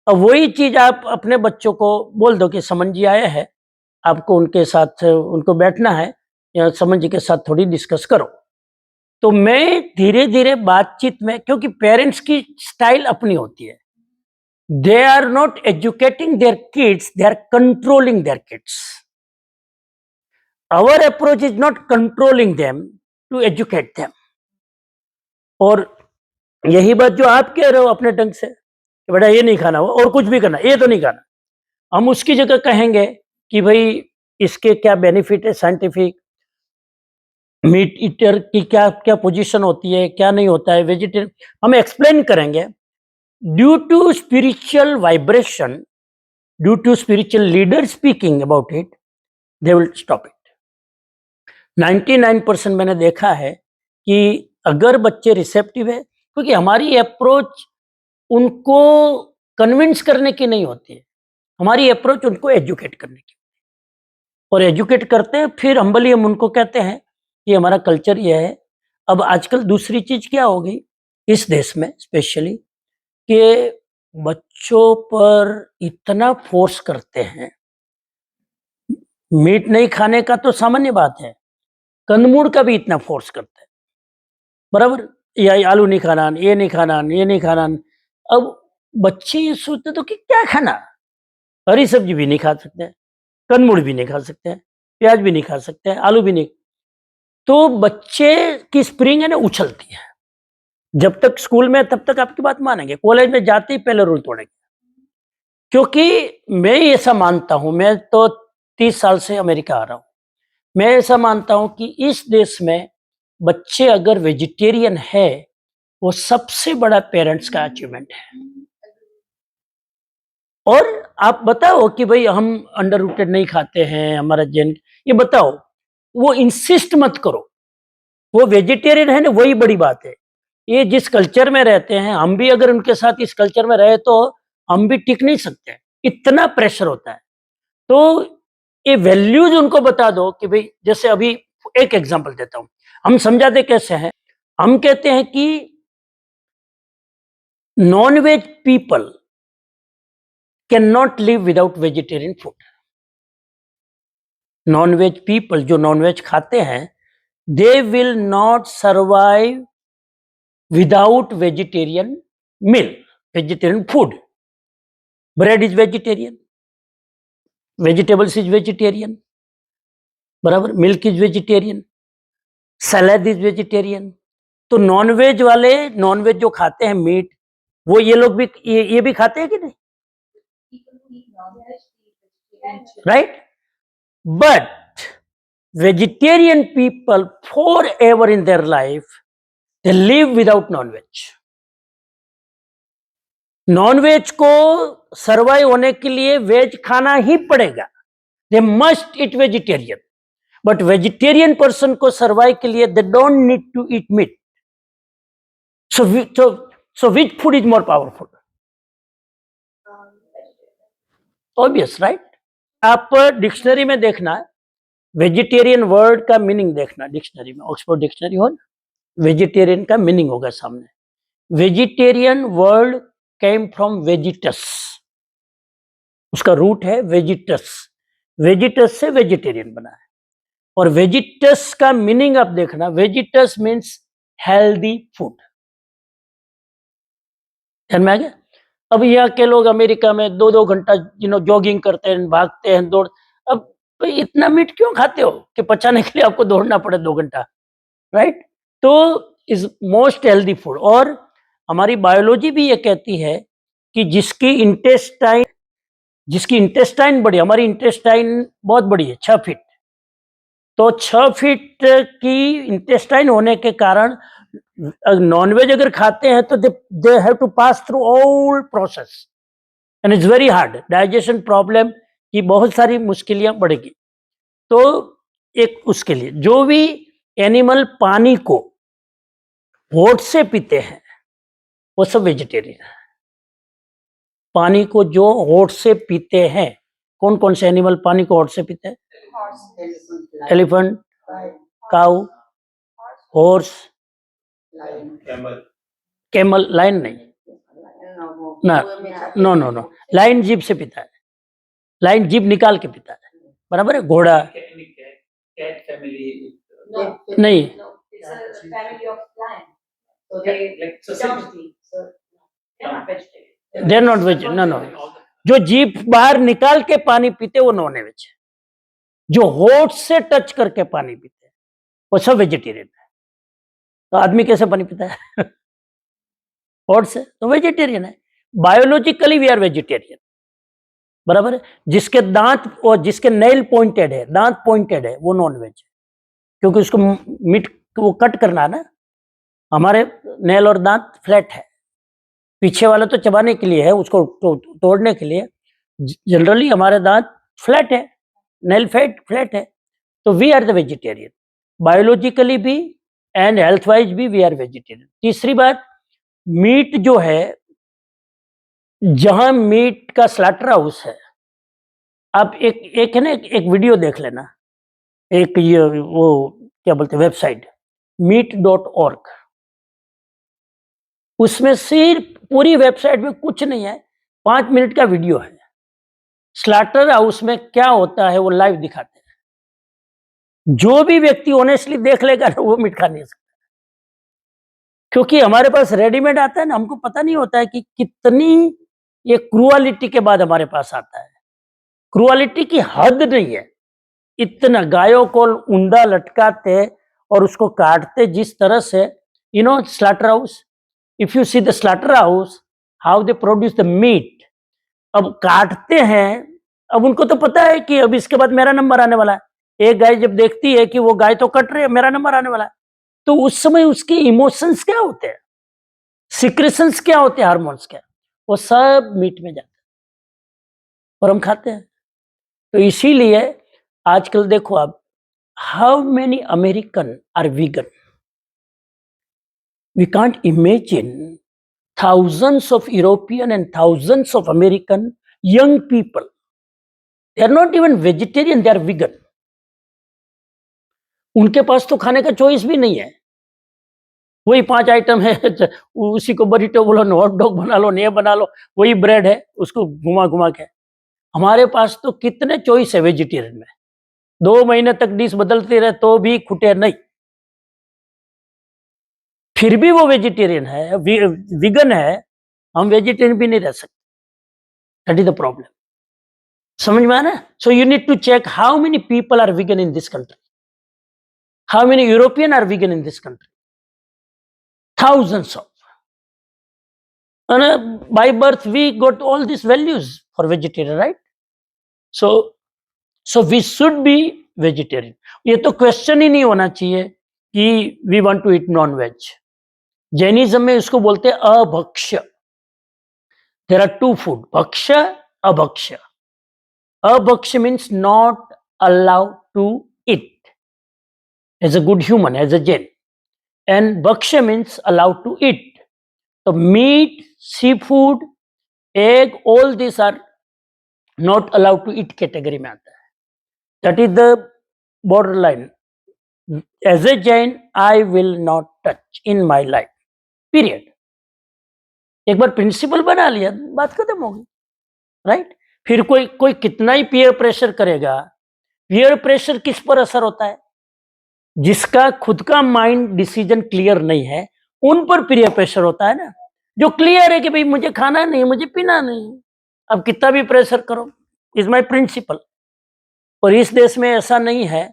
अब वही चीज आप अपने बच्चों को बोल दो कि समन जी आया है, आपको उनके साथ उनको बैठना है या समन जी के साथ थोड़ी डिस्कस करो। तो मैं धीरे धीरे बातचीत में, क्योंकि पेरेंट्स की स्टाइल अपनी होती है, they are not educating their kids, they are controlling their kids. Our approach is not controlling them, to educate them. और यही बात जो आप कह रहे हो अपने ढंग से, बेटा ये नहीं खाना और कुछ भी करना, ये तो नहीं खाना, हम उसकी जगह कहेंगे कि भाई इसके क्या बेनिफिट है, साइंटिफिक मीट ईटर की क्या क्या पोजीशन होती है, क्या नहीं होता है, वेजिटेरियन हम एक्सप्लेन करेंगे। Due to spiritual vibration, due to spiritual leader speaking about it, they will stop it. 99% मैंने देखा है कि अगर बच्चे रिसेप्टिव है, क्योंकि हमारी अप्रोच उनको कन्विंस करने की नहीं होती है, हमारी अप्रोच उनको एजुकेट करने की, और एजुकेट करते हैं फिर हम्बली हम उनको कहते हैं कि हमारा कल्चर ये है। अब आजकल दूसरी चीज क्या हो गई इस देश में स्पेशली, कि बच्चों पर इतना फोर्स करते हैं। मीट नहीं खाने का तो सामान्य बात है, कंदमूल का भी इतना फोर्स करते हैं, बराबर, या आलू नहीं खाना, ये नहीं खाना, ये नहीं खाना। अब बच्चे ये सोचते तो कि क्या खाना, हरी सब्जी भी नहीं खा सकते हैं, कंदमूल भी नहीं खा सकते हैं, प्याज भी नहीं खा सकते हैं, आलू भी नहीं। तो बच्चे की स्प्रिंग है ना उछलती है। जब तक स्कूल में तब तक आपकी बात मानेंगे, कॉलेज में जाते ही पहले रूल तोड़ेंगे। क्योंकि मैं ऐसा मानता हूं, मैं तो 30 साल से अमेरिका आ रहा हूं, मैं ऐसा मानता हूं कि इस देश में बच्चे अगर वेजिटेरियन है, वो सबसे बड़ा पेरेंट्स का अचीवमेंट है। और आप बताओ कि भाई हम अंडर रूटेड नहीं खाते हैं, हमारा जेन, ये बताओ, वो इंसिस्ट मत करो, वो वेजिटेरियन है ना, वही बड़ी बात है। ये जिस कल्चर में रहते हैं, हम भी अगर उनके साथ इस कल्चर में रहे तो हम भी टिक नहीं सकते, इतना प्रेशर होता है। तो ये वैल्यूज उनको बता दो कि भाई, जैसे अभी एक एग्जांपल देता हूं, हम समझाते कैसे हैं, हम कहते हैं कि non-veg people can not live without vegetarian food. Non-veg people जो नॉन-वेज खाते हैं, they will not survive without vegetarian meal, vegetarian food. Bread is vegetarian, vegetables is vegetarian, बराबर, milk is vegetarian, salad is vegetarian. तो nonveg वाले, nonveg जो खाते हैं meet, वो ये लोग भी ये भी खाते हैं कि नहीं, right? But vegetarian people forever in their life they live without non-veg. Non-veg को सर्वाइव होने के लिए वेज खाना ही पड़ेगा, they must eat vegetarian. But vegetarian person को सर्वाइव के लिए they don't need to eat meat. So which food is more powerful? Obvious, right? आप डिक्शनरी में देखना, वेजिटेरियन वर्ड का मीनिंग देखना डिक्शनरी में, ऑक्सफोर्ड डिक्शनरी हो, वेजिटेरियन का मीनिंग होगा सामने। Vegetarian word came from vegetus, उसका रूट है वेजिटस, वेजिटस से वेजिटेरियन बना है। और वेजिटस का मीनिंग आप देखना, वेजिटस मीन्स हेल्दी फूड। ध्यान में आ गया? अब यहाँ के लोग अमेरिका में 2-2 घंटा जॉगिंग करते हैं, भागते हैं, दौड़, अब तो इतना मीट क्यों खाते हो कि पचाने के लिए आपको दौड़ना पड़े 2 घंटा, राइट? तो इज मोस्ट हेल्दी फूड। और हमारी बायोलॉजी भी ये कहती है कि जिसकी इंटेस्टाइन बड़ी, हमारी इंटेस्टाइन बहुत बड़ी है, 6 फीट, तो 6 फीट की इंटेस्टाइन होने के कारण नॉनवेज अगर खाते हैं तो they have to pass through all process and it's very hard, digestion problem की बहुत सारी मुश्किलें बढ़ेगी। तो एक उसके लिए जो भी एनिमल पानी को होठ से पीते हैं वो सब वेजिटेरियन है। पानी को जो होठ से पीते हैं, कौन कौन से एनिमल पानी को होठ से पीते हैं? Horse. एलिफेंट, काऊ, हॉर्स, कैमल, कैमल, लाइन नहीं, ना, नो, लाइन जीभ से पीता है, लाइन जीभ निकाल के पीता है, बराबर है? घोड़ा कैट फैमिली, नहीं, It's a family of lion. So like so don't eat. So they're not vegetarian. They are not veg, no, जो जीभ बाहर निकाल के पानी पीते वो नॉन वेज है, जो होठ से टच करके पानी पीते हैं वो सब वेजिटेरियन है। तो आदमी कैसे पानी पीता है? होठ से, तो वेजिटेरियन है। बायोलॉजिकली वी आर वेजिटेरियन, बराबर है? जिसके दांत और जिसके नेल पॉइंटेड है, दांत पॉइंटेड है, वो नॉन वेज है, क्योंकि उसको मीट वो कट करना है ना। हमारे नेल और दांत फ्लैट है, पीछे वाला तो चबाने के लिए है, उसको तोड़ने के लिए। जनरली हमारे दांत फ्लैट है, नेल फ्लैट है, तो we are the vegetarian, biologically भी एंड हेल्थ वाइज भी वी आर वेजिटेरियन। तीसरी बात, मीट जो है, जहां मीट का स्लॉटर हाउस है, आप एक है ना, एक वीडियो देख लेना, एक ये वो क्या बोलते हैं वेबसाइट meat.org, उसमें सिर्फ पूरी वेबसाइट में कुछ नहीं है, 5 मिनट का वीडियो है, स्लॉटर हाउस में क्या होता है वो लाइव दिखाते हैं। जो भी व्यक्ति ऑनेस्टली देख लेगा ना, वो मीट खा नहीं सकता, क्योंकि हमारे पास रेडीमेड आता है ना, हमको पता नहीं होता है कि कितनी ये क्रूअलिटी के बाद हमारे पास आता है। क्रूअलिटी की हद नहीं है, इतना गायों को उंडा लटकाते और उसको काटते जिस तरह से, slaughterhouse, if you see the slaughterhouse, how they produce the meat. अब काटते हैं, अब उनको तो पता है कि अब इसके बाद मेरा नंबर आने वाला है। एक गाय जब देखती है कि वो गाय तो कट रही है, मेरा नंबर आने वाला है, तो उस समय उसके इमोशंस क्या होते हैं, सिक्रेशंस क्या होते हैं, हार्मोन्स क्या, वो सब मीट में जाते हैं और हम खाते हैं। तो इसीलिए आजकल देखो आप, how many American are vegan? We can't imagine thousands of European and thousands of American young people, they are not even vegetarian, they are vegan. उनके पास तो खाने का चॉइस भी नहीं है, वही 5 आइटम है, उसी को बरीटो बोलो, हॉट डॉग बना लो, ये बना लो, वही ब्रेड है, उसको घुमा घुमा के। हमारे पास तो कितने चॉइस है वेजिटेरियन में, 2 महीने तक डिश बदलते रहे तो भी खुटे नहीं, फिर भी वो वेजिटेरियन है, विगन है, हम वेजिटेरियन भी नहीं रह सकते। That is the problem. समझ में आना? So you need to check how many people are vegan in this country, how many European are vegan in this country, thousands of, and by birth we got all these values for vegetarian, right? So we should be vegetarian. ये तो question ही नहीं होना चाहिए कि we want to eat non veg. Jainism में इसको बोलते हैं अभक्ष्य। There are 2 food, भक्ष्य, अभक्ष्य। अभक्ष्य means not allowed to eat as a good human, as a Jain, and bhaksha means allowed to eat. So meat, seafood, egg, all these are not allowed to eat category में आता है। That is the borderline. As a Jain, I will not touch in my life. Period. एक बार principal बना लिया, बात खत्म होगी, right? फिर कोई कितना ही पीयर प्रेशर करेगा, पीयर प्रेशर किस पर असर होता है? जिसका खुद का माइंड डिसीजन क्लियर नहीं है उन पर पीयर प्रेशर होता है ना। जो क्लियर है कि भाई मुझे खाना नहीं, मुझे पीना नहीं, अब कितना भी प्रेशर करो, इज माई प्रिंसिपल। और इस देश में ऐसा नहीं है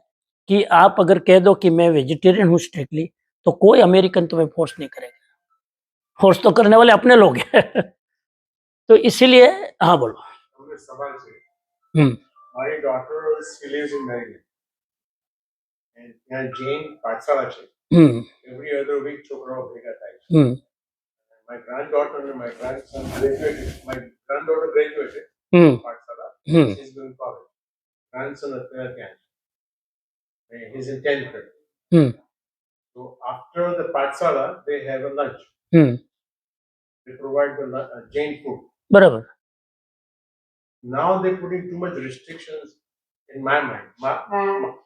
कि आप अगर कह दो कि मैं वेजिटेरियन हूँ स्ट्रिक्टली, तो कोई अमेरिकन तुम्हें फोर्स नहीं करेगा। फोर्स तो करने वाले अपने लोग हैं। तो इसीलिए हाँ बोलो। हमने सवाल से हम्म મારી daughter she lives in Maryland and ત્યાં જૈન પાઠશાળા છે हम्म every other week છોકરાઓ ભેગા થાય છે. हम्म My granddaughter and my grandson graduated. My granddaughter graduated hmm પાઠશાળા. Hmm She's going to college. Grandson અત્યારે ત્યાં છે. And he's in 10th grade. Hmm So after the પાઠશાળા they have a lunch. Hmm They provide the Jain food. बराबर। Now they're putting too much restrictions in my mind,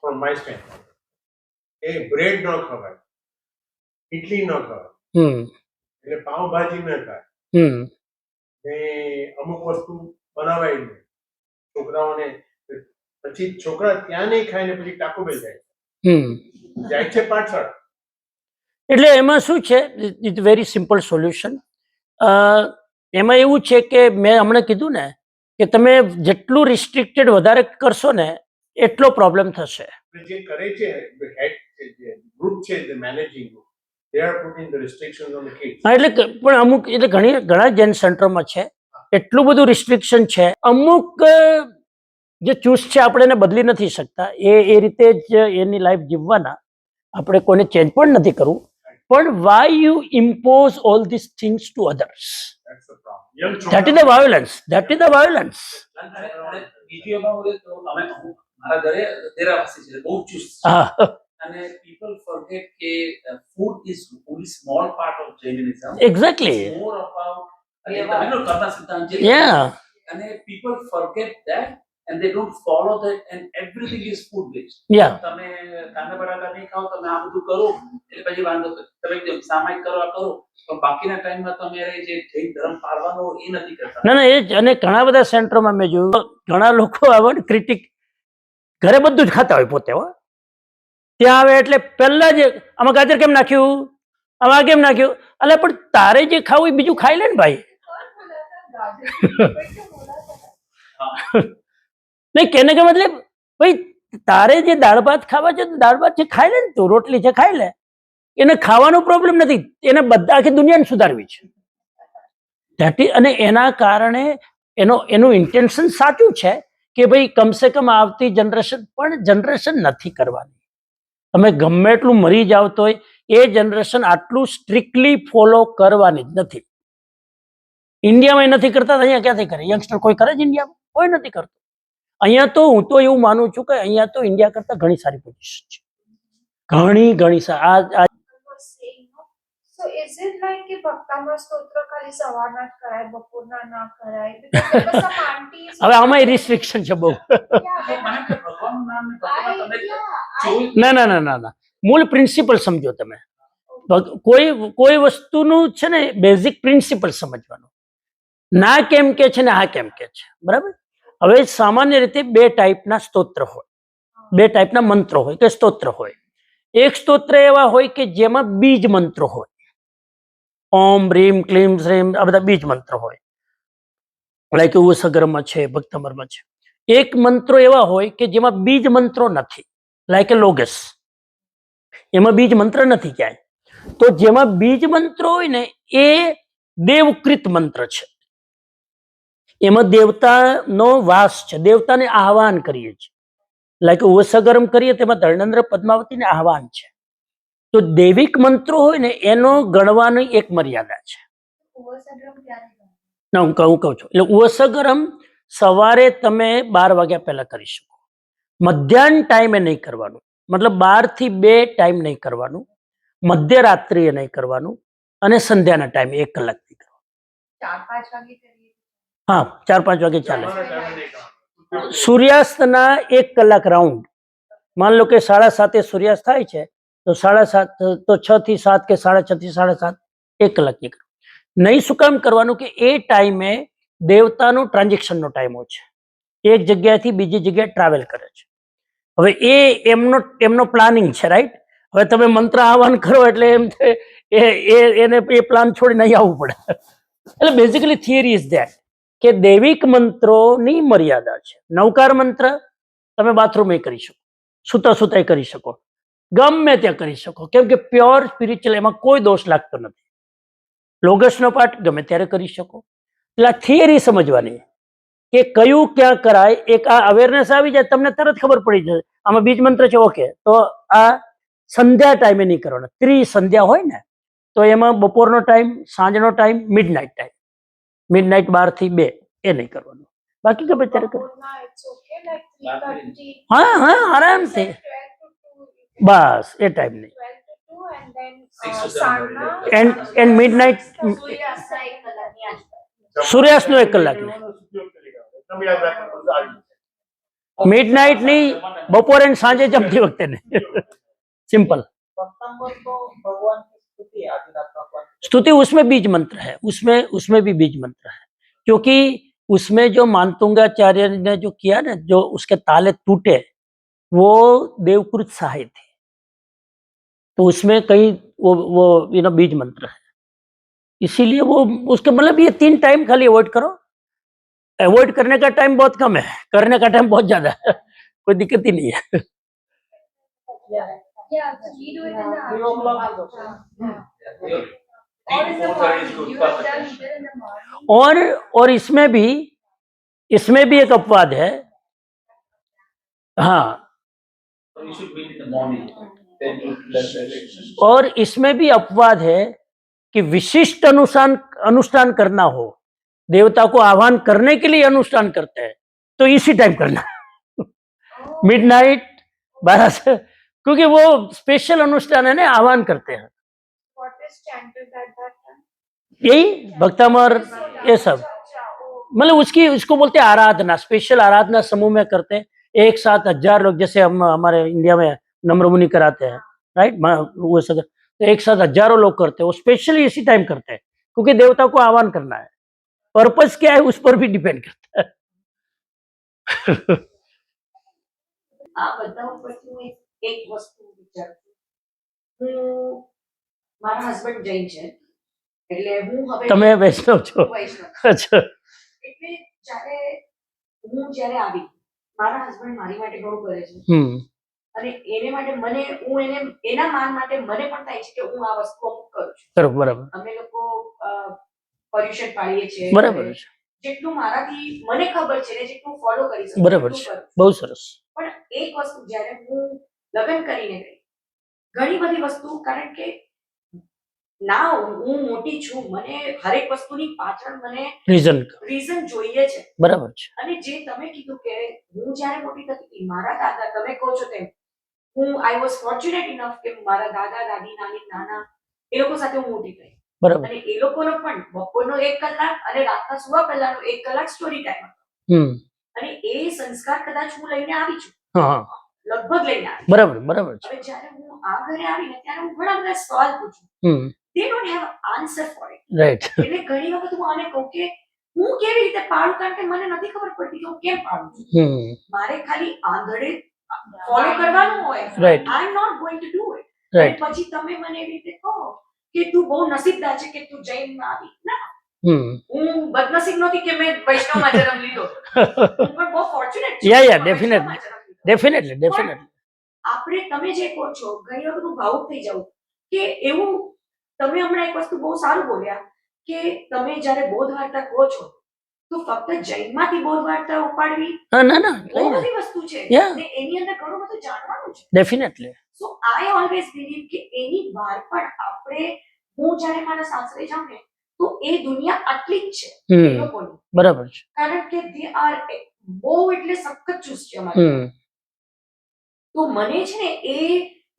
from my standpoint. Hey, bread no ખવાય, ઇડલી ન ખવાય, એટલે પાવભાજી ન ખાય, ને અમુક વસ્તુ બનાવાય નહીં છોકરાઓને. પછી છોકરા ત્યાં નહીં ખાઈને પછી ટાકો બેલ જાય છે પાઠશાળા. એટલે એમાં શું છે, ઇટ વેરી સિમ્પલ સોલ્યુશન. એમાં એવું છે કે મેં હમણાં કીધું ને કે તમે જેટલું રિસ્ટ્રિક્ટેડ વધારે કરશો ને એટલો પ્રોબ્લેમ થશે. જે કરે છે હેડ ગ્રુપ છે the managing group, they are putting the restrictions on the kids. હા, એટલે પણ અમુક એટલે ઘણા જૈન સેન્ટરોમાં છે એટલું બધું રિસ્ટ્રિક્શન છે. અમુક જે ચૂસ છે આપણે એને બદલી નથી શકતા, એ રીતે જ એની લાઈફ જીવવાના, આપણે કોઈને ચેન્જ પણ નથી કરવું. પણ why you impose all this things to others? That's the problem. Young that is the violence, that is the violence. અને બીજું એમાં હોય તો અમે મારા ઘરે દેરાવાસી છે, બહુ ચુસ્ત છે. હા અને people forget કે food is only small part of Jainism. Exactly. It's more about કર્મ સિદ્ધાંત છે. Yeah. અને people forget that and they don't follow that and everything is food based. Yeah. તમે કાંદા બટાકા નહીં ખાઓ, તમે આ બધું કરો એટલે પછી વાંધો તમે એકદમ સામાયિક કરો, આ કરો, પણ બાકીના ટાઈમમાં તમારે જે જૈન ધર્મ પાળવાનો એ નથી કરતા. ના ના, એ જ. અને ઘણા બધા સેન્ટરોમાં મેં જોયું ઘણા લોકો આવે ને ક્રિટિક ઘરે બધું જ ખાતા હોય પોતે, હો ત્યાં આવે એટલે પહેલા જ આમાં ગાજર કેમ નાખ્યું, આમાં આ કેમ નાખ્યું, એટલે પણ તારે જે ખાવું એ બીજું ખાઈ લે ને ભાઈ. नहीं, कहने का मतलब भाई तारे जे दाળ ભાત ખાવા છે તો દાળ ભાત છે ખાઈ લે ને, તું રોટલી છે ખાઈ લે, એને ખાવાનો પ્રોબ્લેમ નથી, એને બધા આખી દુનિયાને સુધારવી છે. અને એના કારણે એનું ઇન્ટેન્શન સાચું છે કે ભાઈ કમસે કમ આવતી જનરેશન નથી કરવાની. તમે ગમે એટલું મરી જાવ તોય એ જનરેશન આટલું સ્ટ્રિક્ટલી ફોલો કરવાની જ નથી. ઇન્ડિયામાં નથી કરતા, અહીંયા ક્યાંથી કરે? યંગસ્ટર કોઈ કરે છે ઇન્ડિયામાં? કોઈ નથી કરતું. અહીંયા તો હું તો એવું માનું છું કે અહીંયા તો ઇન્ડિયા કરતા ઘણી સારી પોઝિશન છે, ઘણી સારી. So is it like કે ભક્તામૃત સ્તોત્ર ખાલી સવારના જ કરાય, બપોરના ના કરાય? Because there were some aunties. હવે આમાં રિસ્ટ્રિક્શન છે બહુ. મને કે ભગવાનનું નામ ને ભગવાનના તમે ના ના ના ના ના, મૂળ પ્રિન્સિપલ સમજો તમે. કોઈ વસ્તુનું છે ને બેઝિક પ્રિન્સિપલ સમજવાનું. ના કેમ કે છે ને હા કેમ કે છે, બરાબર? હવે સામાન્ય રીતે બે ટાઈપના સ્તોત્ર હોય, બે ટાઈપના મંત્રો હોય કે સ્તોત્ર હોય. એક સ્તોત્ર એવા હોય કે જેમાં બીજ મંત્રો હોય, ઓમ રીમ ક્લીમ શ્રીમ, આ બધા બીજ મંત્ર હોય, લાઈક ઉસગરમાં છે, ભક્તમરમાં છે. એક મંત્રો એવા હોય કે જેમાં બીજ મંત્રો નથી, લાઈક લોગસ, એમાં બીજ મંત્ર નથી ક્યાંય. તો જેમાં બીજ મંત્રો હોય ને એ દેવકૃત મંત્ર છે, એમાં દેવતાનો વાસ છે, દેવતાને આહવાન કરીએ છીએ. લાઈક ઉસગરમ કરીએ તેમાં ધર્મેન્દ્ર પદ્માવતીને આહવાન છે. તો દૈવિક મંત્રો હોય ને એનો ગણવાની એક મર્યાદા છે. ના હું કહું છું, એટલે ઉસગરમ સવારે તમે 12 વાગ્યા પહેલા કરી શકો, મધ્યાહન ટાઈમે નહીં કરવાનું, મતલબ 12 થી 2 ટાઈમ નહીં કરવાનું, મધ્યરાત્રિએ નહીં કરવાનું, અને સંધ્યાના ટાઈમે 1 કલાકથી કરવાનું. 4-5 વાગે કરીએ. હા, 4-5 વાગે ચાલે. સૂર્યાસ્તના 1 કલાક રાઉન્ડ, માન લો કે 7:30 સૂર્યાસ્ત થાય છે તો 7:30 તો 6 થી 7 કે 6:30 થી 7:30 1 કલાક નીકળે. નહીં શું કામ કરવાનું કે એ ટાઈમે દેવતાનો ટ્રાન્ઝેક્શનનો ટાઈમ હોય છે, એક જગ્યાએથી બીજી જગ્યાએ ટ્રાવેલ કરે છે. હવે એ એમનો પ્લાનિંગ છે, રાઈટ? હવે તમે મંત્ર આહવાન કરો એટલે એમ એને એ પ્લાન છોડીને અહીં આવવું પડે. એટલે બેઝિકલી થિયરી ઇઝ ધેટ કે દૈવિક મંત્રોની મર્યાદા છે. નવકાર મંત્ર તમે બાથરૂમ કરી શકો, સૂતા સૂતા કરી શકો, ગમે ત્યાં કરી શકો, કેમ કે પ્યોર સ્પિરિચ્યુઅલ, એમાં કોઈ દોષ લાગતો નથી. લોગસનો પાઠ ગમે ત્યારે કરી શકો. એટલે આ થિયરી સમજવાની કે કયું ક્યાં કરાય, એક આ અવેરનેસ આવી જાય તમને તરત ખબર પડી જાય આમાં બીજ મંત્ર છે, ઓકે. તો આ સંધ્યા ટાઈમે નહીં કરવાનો. ત્રિસંધ્યા હોય ને તો એમાં બપોરનો ટાઈમ, સાંજનો ટાઈમ, મિડનાઇટ ટાઈમ, મિડનાઇટ 12 થી 2 એ નહીં કરવાનું. બાકી ગમે ત્યારે કરો. Bapurna, it's okay, like 3:30. હા હા આરામથી, 12 to 2. બસ એ ટાઈમ નહીં. 12 to 2 and then 6 to 7 Sadhana. And midnight સૂર્યાસ્તના 1 કલાકની આસપાસ. સૂર્યાસ્તનો 1 કલાક ને મિડનાઇટ ની બપોરે ને સાંજે જમતી વખતે ને सिंपल. सप्तांबर तो भगवान की स्तुति है, आदिनाथ भगवान की। स्तुति उसमें बीज मंत्र है, उसमें भी बीज मंत्र है, क्योंकि उसमें जो मानतुंगाचार्य ने जो किया ना, जो उसके ताले टूटे वो देवकृत सहाय थे, तो उसमें कहीं वो बीज मंत्र है. इसीलिए वो उसके मतलब ये 3 टाइम खाली अवॉइड करो. अवॉइड करने का टाइम बहुत कम है, करने का टाइम बहुत ज्यादा है. कोई दिक्कत ही नहीं है. Yeah, so we do it in the 3 o'clock afternoon. is okay. Yeah. Or in the 4:30 is morning. good, You have perfect. done either in the morning. और इसमें भी एक अपवाद है. हाँ, So you should meet in the morning, then you less direction. और इसमें भी अपवाद है कि विशिष्ट अनुष्ठान करना हो, देवता को आह्वान करने के लिए अनुष्ठान करते हैं, तो इसी टाइम करना, मिडनाइट 12 से, क्योंकि वो स्पेशल अनुष्ठान है ना, आह्वान करते हैं. What is chanted at that time? यही भक्तामर ये सब, अच्छा, oh. मतलब उसको बोलते हैं आराधना. स्पेशल आराधना समूह में करते हैं, एक साथ 1000 लोग, जैसे हम हमारे इंडिया में नम्र मुनि कराते हैं, राइट? वो सब तो एक साथ हजारों लोग करते हैं. वो स्पेशली इसी टाइम करते हैं क्योंकि देवता को आह्वान करना है. पर्पस क्या है उस पर भी डिपेंड करता है. આ બધા ઉપરથી હું એક વસ્તુ વિચારું છું. હું મારા હસબન્ડ જૈન છે, એટલે હું હવે તમે વૈષ્ણવ છો? હું વૈષ્ણવ છું. અચ્છા. એટલે જ્યારે આવી, મારા હસબન્ડ મારી માટે ઘણું કરે છે, અને એને માટે હું એના માન માટે મને પણ થાય છે કે હું આ વસ્તુ અમુક કરું છું. બરાબર. અમે લોકો પર્યુષણ પાળીએ છીએ, બરાબર છે. જેટલું મારાથી મને ખબર છે ને જેટલું ફોલો કરી શકું બરાબર એટલું છે. કરું છું. બહુ સરસ. પણ એક વસ્તુ જ્યારે હું લગ્ન કરીને ગઈ, ઘણી બધી વસ્તુ, કારણ કે ના હું મોટી છું, મને હરેક વસ્તુની પાછળ મને રીઝન જોઈએ છે. બરાબર છે. અને જે તમે કીધું કે હું જ્યારે મોટી થતી હતી, મારા દાદા, તમે કહો છો તેમ, આઈ વોઝ ફોર્ચ્યુનેટ ઇનફ કે મારા દાદા, દાદી, નાની, નાના એ લોકો સાથે હું મોટી થઈ. બરાબર. અને એ લોકોનો પણ બપોરનો 1 કલાક અને રાતના સુવા પહેલાનો 1 કલાક સ્ટોરી ટાઈમ હતો. અને એ સંસ્કાર કદાચ હું લઈને આવી છું, લગભગ લઈને આવી. બરાબર. બરાબર છે. હવે જ્યારે હું આ ઘરે આવીને ત્યારે હું ઘણા બધા સવાલ પૂછું. They don't have answer for it. Right. એટલે ઘણી વખત હું આને કહું કે હું કેવી રીતે પાડું, કારણ કે મને નથી ખબર પડતી કે હું કેમ પાડું છું. મારે ખાલી આંધળે ફોલો કરવાનું હોય. Right. I am not going to do it. Right. પછી તમે મને એવી રીતે કહો કે તું બહુ નસીબદાર છે કે તું જૈનમાં આવી. ના, હું બદનસીબ નથી કે મેં વૈષ્ણવમાં જન્મ લીધો. હું પણ બહુ ફોર્ચ્યુનેટ છું. Yeah, મેં definitely. વૈષ્ણવમાં જન્મ લીધો. ડેફિનેટલી. આપણે, તમે જે કહો છો, ઘણી વખત હું ભાવુક થઈ જાઉં કે એવું. તમે હમણાં એક વસ્તુ બહુ સારું બોલ્યા કે તમે જ્યારે બોધ વાર્તા કહો છો તો ફક્ત જૈનમાંથી બોધ વાર્તા ઉપાડવી ના, બહુ બધી વસ્તુ છે, Yeah. અને એની અંદર ઘણું બધું જાણવાનું છે. Definitely. So I always believe કે એની બહાર પણ આપણે, હું જ્યારે મારા સાસરે જાઉં ને તો એ દુનિયા આટલી જ છે એ લોકોની. બરાબર છે. કારણ કે દે આર બહુ એટલે સખત ચૂસ છે અમારે. તો મને છે ને એ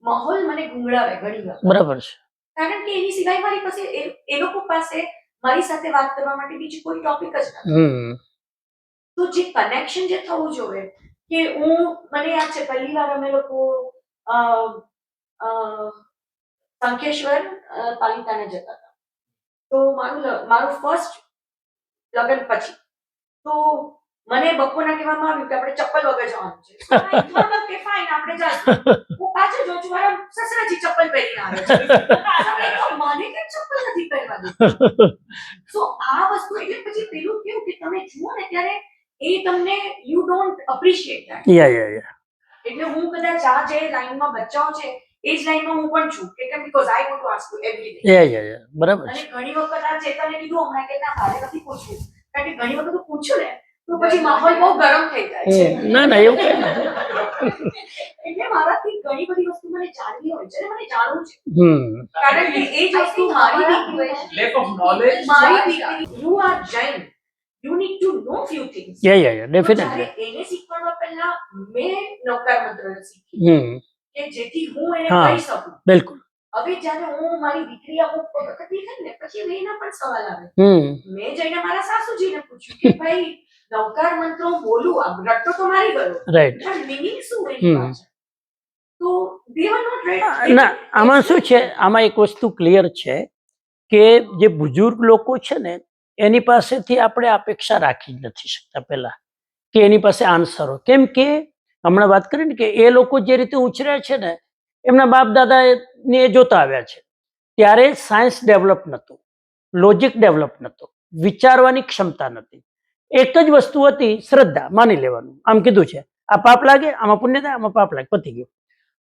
માહોલ મને ગુંગળાવે ઘણી વાર. બરાબર છે. કારણ કે એની સિવાય મારી પાસે એ લોકો પાસે મારી સાથે વાત કરવા માટે બીજી કોઈ ટોપિક જ નથી. તો જે કનેક્શન જે થવું જોઈએ કે મને યાદ છે પહેલી વાર અમે લોકો શંખેશ્વર પાલિતાણા જતા હતા. તો મારું ફર્સ્ટ લગ્ન પછી, તો મને બપોરના કહેવામાં આવ્યું કે આપણે ચપ્પલ વગર જવાનું છે. So I thought, okay, fine, આપણે જઈશું. હું પાછળ જોઉં છું, મારા સસરાજી ચપ્પલ પહેરીને આવે છે. મને કેમ ચપ્પલ નથી પહેરવા દેતા? So આ વસ્તુ એટલે પછી પેલું કેવું કે તમે જુઓ ને ત્યારે એ તમને યુ ડોન્ટ એપ્રિશિએટ ધેટ. યા એટલે હું કદાચ આ જે લાઈનમાં બચ્ચાઓ છે એ જ લાઈનમાં હું પણ છું કે કેમ because I want to ask you everything. બરાબર અને છે. ઘણી વખત આ ચેતને કીધું હમણાં કે ના મારે નથી પૂછવું, કારણ કે ઘણી વખત હું પૂછું ને તો પછી માહોલ બહુ ગરમ થઈ જાય છે. ના એવું કઈ નથી. એટલે મારાથી ઘણી બધી વસ્તુ મને જાણવી હોય છે અને મને જાણવું છે, કારણ કે એ જ વસ્તુ મારી દીકરી lack of knowledge. You are Jain, you need to know few things. Ya definitely. એને શીખવાડવા પહેલા મેં નવકાર મંત્ર શીખી કે જેથી હું એને હા. કહી શકું. બિલકુલ. હવે જ્યારે હું મારી દીકરી અમુક વખત થાય ને પછી હવે એના પણ સવાલ આવે. મેં જઈને મારા સાસુજીને પૂછ્યું કે ભાઈ નવકાર મંત્રો બોલું, આમ રટતો તો મારી ગયો, રાઈટ. પણ મીનિંગ શું એની પાછળ? તો they were not ready. ના આમાં શું છે, આમાં એક વસ્તુ ક્લિયર છે કે જે બુઝુર્ગ લોકો છે ને એની પાસેથી આપણે અપેક્ષા રાખી જ નથી શકતા પહેલા કે એની પાસે આન્સરો. કેમ કે હમણાં વાત કરી ને કે એ લોકો જે રીતે ઉછર્યા છે ને એમના બાપ દાદાને એ જોતા આવ્યા છે, ત્યારે સાયન્સ ડેવલપ નહોતું, લોજિક ડેવલપ નહોતું, વિચારવાની ક્ષમતા નથી. એક જ વસ્તુ હતી, શ્રદ્ધા, માની લેવાનું. આમ કીધું છે આ પાપ લાગે, આમાં પુણ્ય થાય, આમાં પાપ લાગે, પતી ગયું.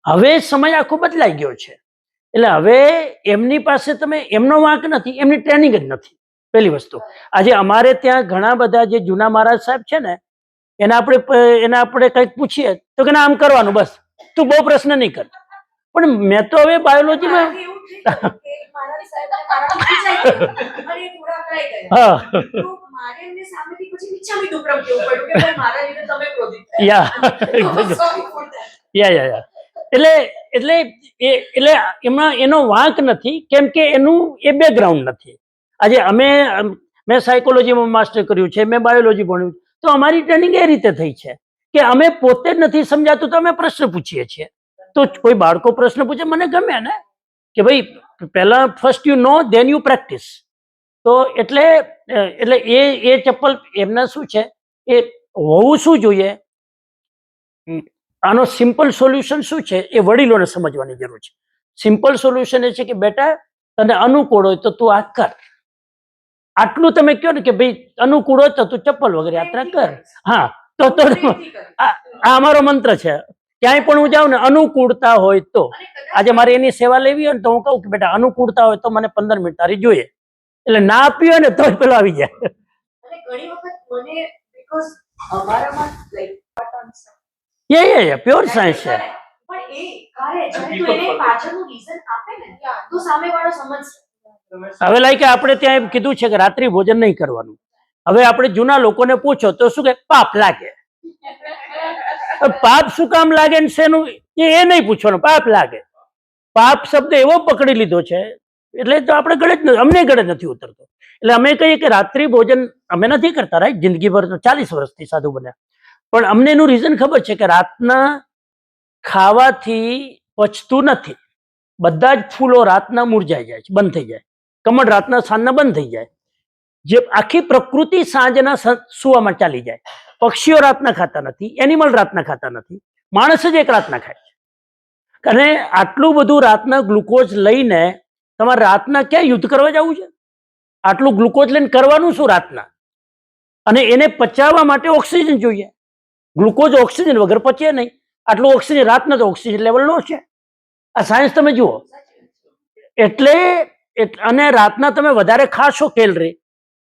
હવે સમય આખો બદલાઈ ગયો છે, એટલે હવે એમની પાસે તમે એમનો વાંક નથી, એમની ટ્રેનિંગ જ નથી. પહેલી વસ્તુ. આજે અમારે ત્યાં ઘણા બધા જે જૂના મહારાજ સાહેબ છે ને એને આપણે કંઈક પૂછીએ તો કે ના આમ કરવાનું, બસ તું બહુ પ્રશ્ન નહીં કર. પણ મેં તો હવે બાયોલોજીમાં મારાથી એવું થઈ ગયું કે મારા સાહેબને મારાથી પૂછાઈ ગયું અને એ થોડા અકળાઈ ગયા. હા તો મારે એમને સામેથી પછી નીચામી ડુકરમ કેવું પડ્યું કે ભાઈ મારા લીધે તમે ક્રોધિત થયા. યા Sorry for that. યા એટલે એમાં એનો વાંક નથી, કેમ કે એનું એ બેકગ્રાઉન્ડ નથી. આજે મેં સાયકોલોજીમાં માસ્ટર કર્યું છે, મેં બાયોલોજી ભણ્યું, તો અમારી ટ્રેનિંગ એ રીતે થઈ છે કે અમે પોતે જ નથી સમજાતું તો અમે પ્રશ્ન પૂછીએ છીએ. તો કોઈ બાળકો પ્રશ્ન પૂછે મને ગમે ને કે ભાઈ પહેલા first you know then you practice. તો એટલે એ ચપ્પલ એમના શું છે એ હોવું શું જોઈએ. આનો સિમ્પલ સોલ્યુશન શું છે એ વડીલોને સમજવાની જરૂર છે. સિમ્પલ સોલ્યુશન એ છે કે બેટા તને અનુકૂળ હોય તો તું આ કર. આટલું તમે કહો ને કે ભાઈ અનુકૂળ હોય તો તું ચપ્પલ વગર યાત્રા કર. હા તો આ અમારો મંત્ર છે. ક્યાંય પણ હું જાઉં ને અનુકૂળતા હોય તો, આજે મારે એની સેવા લેવી હોય ને તો હું કહું કે બેટા અનુકૂળતા હોય તો મને 15 મિનિટ તારી જોઈએ, એટલે ના આપી હોય ને તો પેલો આવી જાય. અને ઘણી વખત મને બીકોઝ અમારામાં લાઈક પ્યોર સાયન્સ છે. પણ એ કારે જ્યારે તું એને પાછળનું રીઝન આપે ને તો સામેવાળો સમજશે. હવે લાઈક આપણે ત્યાં એમ કીધું છે કે રાત્રિ ભોજન નહીં કરવાનું. હવે આપણે જૂના લોકોને પૂછો તો શું કે પાપ લાગે. પાપ શું કામ લાગે ને શેનું એ નહીં પૂછવાનું, પાપ લાગે. પાપ શબ્દ એવો પકડી લીધો છે એટલે તો આપણે ગળે જ અમને ગળે નથી ઉતરતો. એટલે અમે કહીએ કે રાત્રિ ભોજન અમે નથી કરતા, રાઈટ, જિંદગીભર 40 વર્ષથી સાધુ બન્યા, પણ અમને એનું રીઝન ખબર છે કે રાતના ખાવાથી પચતું નથી. બધા જ ફૂલો રાતના મુરઝાઈ જાય છે, બંધ થઈ જાય. કમળ રાતના સાંજના બંધ થઈ જાય. જે આખી પ્રકૃતિ સાંજના સુવામાં ચાલી જાય. પક્ષીઓ રાતના ખાતા નથી, એનિમલ રાતના ખાતા નથી, માણસ જ એક રાતના ખાય છે. અને આટલું બધું રાતના ગ્લુકોઝ લઈને તમારે રાતના ક્યાં યુદ્ધ કરવા જવું છે? આટલું ગ્લુકોઝ લઈને કરવાનું શું રાતના? અને એને પચાવવા માટે ઓક્સિજન જોઈએ. ગ્લુકોઝ ઓક્સિજન વગર પચે નહીં. આટલું ઓક્સિજન રાતના તો ઓક્સિજન લેવલ લો છે. આ સાયન્સ તમે જુઓ. એટલે અને રાતના તમે વધારે ખાશો કેલરી,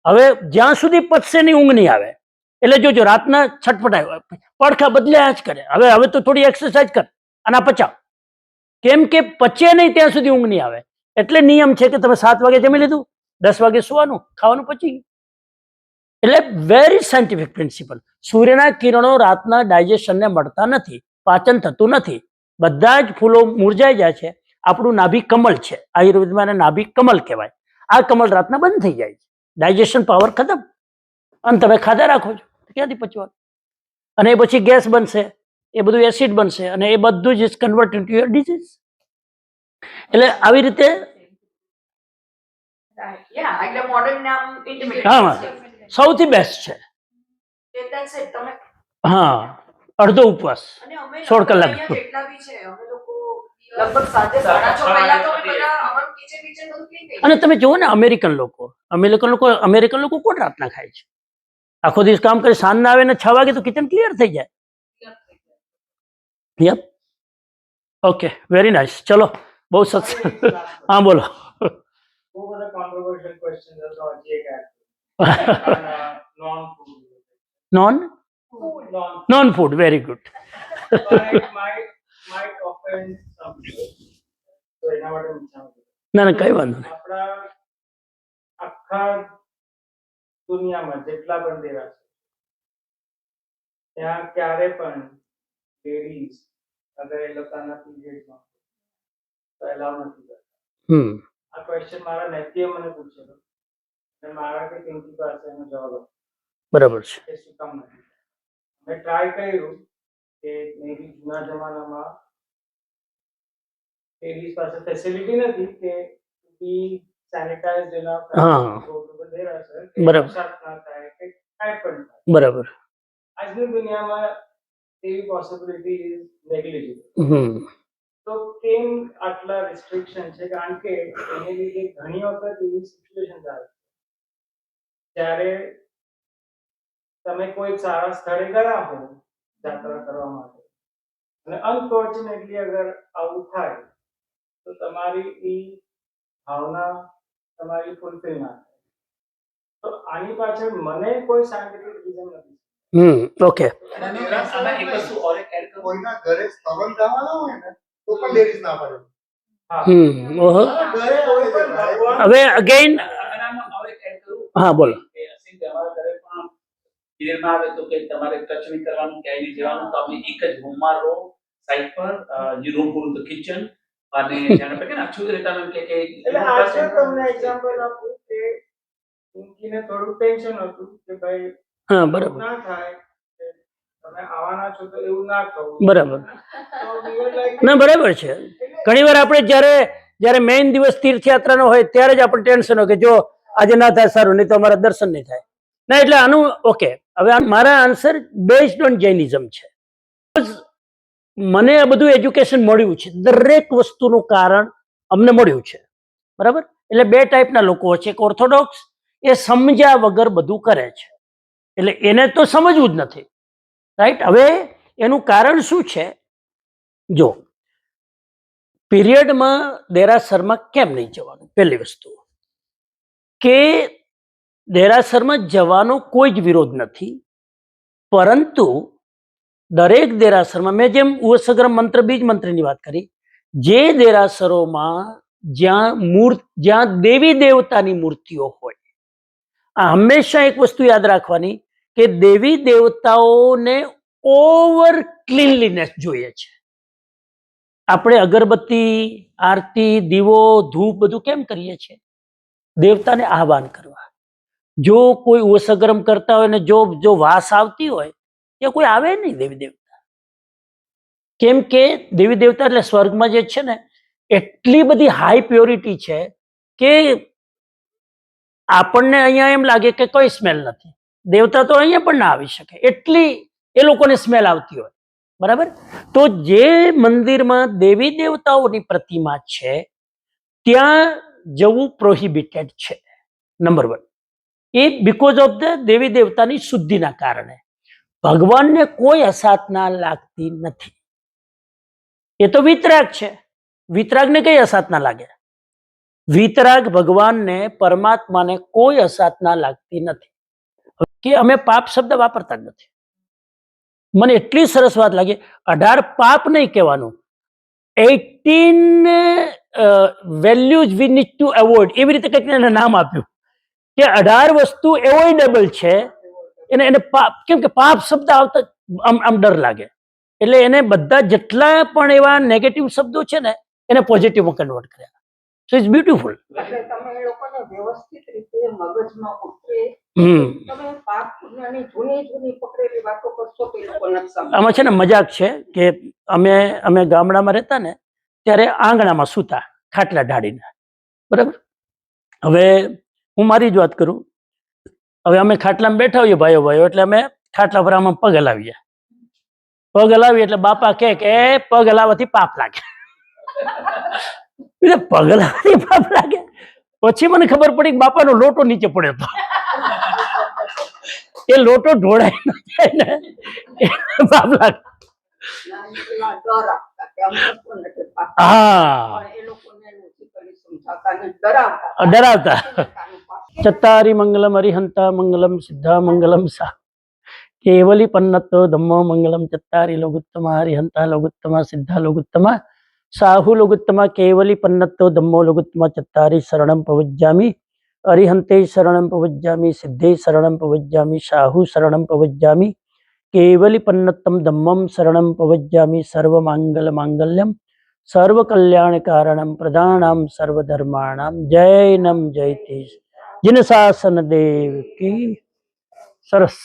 હવે જ્યાં સુધી પચશે નહીં ઊંઘ નહીં આવે. એટલે જોજો રાતના છટપટાય, પડખા બદલ્યા જ કરે. હવે તો થોડી એક્સરસાઇઝ કર અને પચાવ. કેમ કે પચે નહીં ત્યાં સુધી ઊંઘ નહીં આવે. એટલે નિયમ છે કે તમે 7 વાગે જમી લીધું, 10 વાગે સુવાનું, ખાવાનું પચી ગયું. એટલે વેરી સાયન્ટિફિક પ્રિન્સિપલ. સૂર્યના કિરણો રાતના ડાયજેશનને મળતા નથી, પાચન થતું નથી, બધા જ ફૂલો મુરઝાઈ જાય છે. આપણું નાભી કમળ છે, આયુર્વેદમાં નાભી કમળ કહેવાય. આ કમળ રાતના બંધ થઈ જાય છે, ડાયજેશન પાવર ખતમ, અને તમે ખાધા રાખો છો ક્યાંથી પચવાનું? અને એ પછી ગેસ બનશે, એ બધું એસિડ બનશે, અને એ બધું જ કન્વર્ટ ઇન્ટુ યોર ડિઝીઝ. એટલે આવી રીતે એટલે મોડર્ન નામ હા સૌથી બેસ્ટ છે. કે that's it, તમે હા, અડધો ઉપવાસ. અને અમે 16 કલાક. અહીંયા જેટલા બી છે અમે લોકો લગભગ સાંજે 6:30 પહેલા તો અમે બધા અમારું કિચન બધું ક્લીન થઈ અને તમે જુઓ ને અમેરિકન લોકો કોણ રાતના ખાય છે? આખો દિવસ કામ કરી સાંજના આવે ને 6 વાગે તો કિચન ક્લિયર થઈ જાય. યપ. Okay, very nice. ચલો, બહુ સરસ. હા, બોલો. બહુ બધા કોન્ટ્રોવર્શિયલ ક્વેશ્ચન હતો હજી એક non food non non non food, very good. might offend some people. તો એના માટે વિચારું ના ના, કઈ વાંધો નહીં. આપણા આખા દુનિયામાં જેટલા પણ દેરાસર ત્યાં ક્યારે પણ લેડીઝ અગર એ લોકોના પીરિયડમાં તો એલાવ નથી કરતા. આ ક્વેશ્ચન મારા નેત્રીએ મને પૂછેલો અને મારા કે પિંકી પાસે એનો જવાબ હતો બરાબર છે. કે શું કામ નથી. મેં ટ્રાય કર્યું કે મે બી જૂના જમાનામાં લેડીઝ પાસે ફેસિલિટી નથી કે બી સેનિટાઇઝ એના હા. દેરાસર બરાબર. સાફ ના થાય કે કાંઈ પણ થાય. બરાબર. આજની દુનિયામાં એવી પોસિબિલિટી ઇઝ નેગ્લિજિબલ. તો કેમ આટલા રિસ્ટ્રિક્શન છે? કારણ કે એને લીધે ઘણી વખત એવી સિચ્યુએશન આવે જ્યારે તમે કોઈ સારા સ્થળે ગયા હો યાત્રા કરવા માટે અને અનફોર્ચ્યુનેટલી અગર આવું થાય તો તમારી એ ભાવના તમારી ફૂલફિલ ના થાય. તો આની પાછળ મને કોઈ સાયન્ટિફિક રીઝન નથી. ઓકે. આમાં એક વસ્તુ ઓર એક એડ કરું. કોઈના ઘરે સવન જવાના હોય ને તો પણ લેડીઝ ના પડે. ઓહો. ઘરે કોઈ પણ ભગવાન હવે અગેન, અને આમાં ઓર એક એડ કરું. હા, બોલો. કે અસીમ તમારા ઘરે પણ પીરિયડમાં આવે તો કે તમારે ટચ નહીં કરવાનું, ક્યાંય નહીં જવાનું, તો તમે એક જ રૂમમાં રહો સાઈડ પર. જે રૂમ પૂરું તો કિચન અને જાણે કે અચ્છું રહેતા એમ કે એટલે આજે તમને એક્ઝામ્પલ આપું કે પિંકીને થોડું ટેન્શન હતું કે ભાઈ હા, બરાબર. ના થાય કે તમે આવવાના છો તો એવું ના કહું. બરાબર. તો we were like ના, બરાબર છે. ઘણી વાર આપણે જ્યારે મેઇન દિવસ તીર્થયાત્રાનો હોય ત્યારે જ આપણે ટેન્શન હોય કે જો આજે ના થાય સારું, નહીં તો અમારા દર્શન નહીં થાય. ના, એટલે આનું ઓકે. હવે મારા આન્સર બેઝડ ઓન જૈનિઝમ છે. મને આ બધું એજ્યુકેશન મળ્યું છે, દરેક વસ્તુનું કારણ અમને મળ્યું છે. બરાબર. એટલે બે ટાઈપના લોકો છે. એક ઓર્થોડોક્સ, એ સમજ્યા વગર બધું કરે છે, એટલે એને તો સમજવું જ નથી. રાઈટ. હવે એનું કારણ શું છે? જો પીરિયડમાં દેરાસરમાં કેમ નહીં જવાનું? પહેલી વસ્તુ કે દેરાસરમાં જવાનો કોઈ જ વિરોધ નથી, પરંતુ દરેક દેરાસરમાં મેં જેમ ઉસગ્રમ મંત્ર બીજ મંત્રની વાત કરી, જે દેરાસરોમાં જ્યાં દેવી દેવતાની મૂર્તિઓ હોય, આ હંમેશા એક વસ્તુ યાદ રાખવાની કે દેવી દેવતાઓને ઓવર ક્લીનલીનેસ જોઈએ છે. આપણે અગરબત્તી, આરતી, દીવો, ધૂપ બધું કેમ કરીએ છીએ? દેવતાને આહવાન કરવા. જો કોઈ ઓસગ્રમ કરતા હોય ને જો વાસ આવતી હોય ત્યાં કોઈ આવે નહીં દેવી દેવતા. કેમ કે દેવી દેવતા એટલે સ્વર્ગમાં જે છે ને એટલી બધી હાઈ પ્યોરિટી છે કે આપણને અહીંયા એમ લાગે કે કોઈ સ્મેલ નથી. દેવતા તો અહીંયા પણ ના આવી શકે, એટલી એ લોકોને સ્મેલ આવતી હોય. બરાબર. તો જે મંદિરમાં દેવી દેવતાઓની પ્રતિમા છે ત્યાં જવું પ્રોહિબિટેડ છે. નંબર 1. એ બીકોઝ ઓફ ધ દેવી દેવતાની શુદ્ધિના કારણે. ભગવાનને કોઈ અસાધના લાગતી નથી. એ તો વિતરાગ છે. વિતરાગને કઈ અસાધના લાગે? વિતરાગ ભગવાનને, પરમાત્માને કોઈ અસાધના લાગતી નથી. કે અમે પાપ શબ્દ વાપરતા જ નથી. મને એટલી સરસ વાત લાગી. 18 પાપ નહીં કહેવાનું, 18 values we need to avoid, એવી રીતે કંઈક એને નામ આપ્યું કે 18 વસ્તુ એવોઇડેબલ છે. એને પાપ, કેમ કે પાપ શબ્દ આવતા આમ ડર લાગે, એટલે એને બધા જેટલા પણ એવા નેગેટિવ શબ્દો છે ને એને પોઝિટિવમાં કન્વર્ટ કર્યા. So it's beautiful. એટલે તમે એ લોકોને વ્યવસ્થિત રીતે મગજમાં ઉતરે. તમે પાપ પુણ્યની જૂની પકડેલી વાતો કરશો તો એ લોકો નથી સમજતા. આમાં છે ને મજાક છે કે અમે ગામડામાં રહેતા ને ત્યારે આંગણામાં સૂતા ખાટલા ઢાળીને. બરાબર. હવે હું મારી જ વાત કરું. હવે અમે ખાટલામાં બેઠા હોઈએ ભાઈઓ એટલે અમે ખાટલા પર આમાં પગ હલાવીએ. પગ હલાવીએ એટલે બાપા કહે કે પગ હલાવવાથી પાપ લાગે. એટલે પગ હલાવવાથી પાપ લાગે. પછી મને ખબર પડી કે બાપાનો લોટો નીચે પડ્યો હતો. એ લોટો ઢોળાય ન જાય ને એટલે પાપ લાગે. પેલા ડર આપતા કે આમ કરતો ને કે પાપ. હા, પણ એ લોકોને નથી કરી સમજાવતા ને ડરાવતા ડરાવતા. પોતાનું પાપ. ચત્તારી મંગલમ હરિહંતા મંગલમ સિદ્ધા મંગલમ સા કેવલી પન્નતો ધમ્મો મંગલમ ચત્તારી લોગુત્તમા હરિહંતા લોગુત્તમા સિદ્ધા લોગુત્તમા સાહુ લોગુત્તમા કેવલી પન્નતો ધમ્મો લોગુત્તમા ચત્તારી શરણમ પવજ્જામિ અરિહંતે શરણમ પવજ્જામિ સિદ્ધે શરણમ પવજ્જામિ સાહુ શરણમ પવજ્જામિ કેવલી પન્નતમ ધમ્મમ શરણમ પવજ્જામિ સર્વ માંગલ માંગલ્યમ સર્વ કલ્યાણ કારણમ પ્રધાનમ સર્વધર્માણામ જૈનમ જયતે જીન શાસન દેવ કી. સરસ.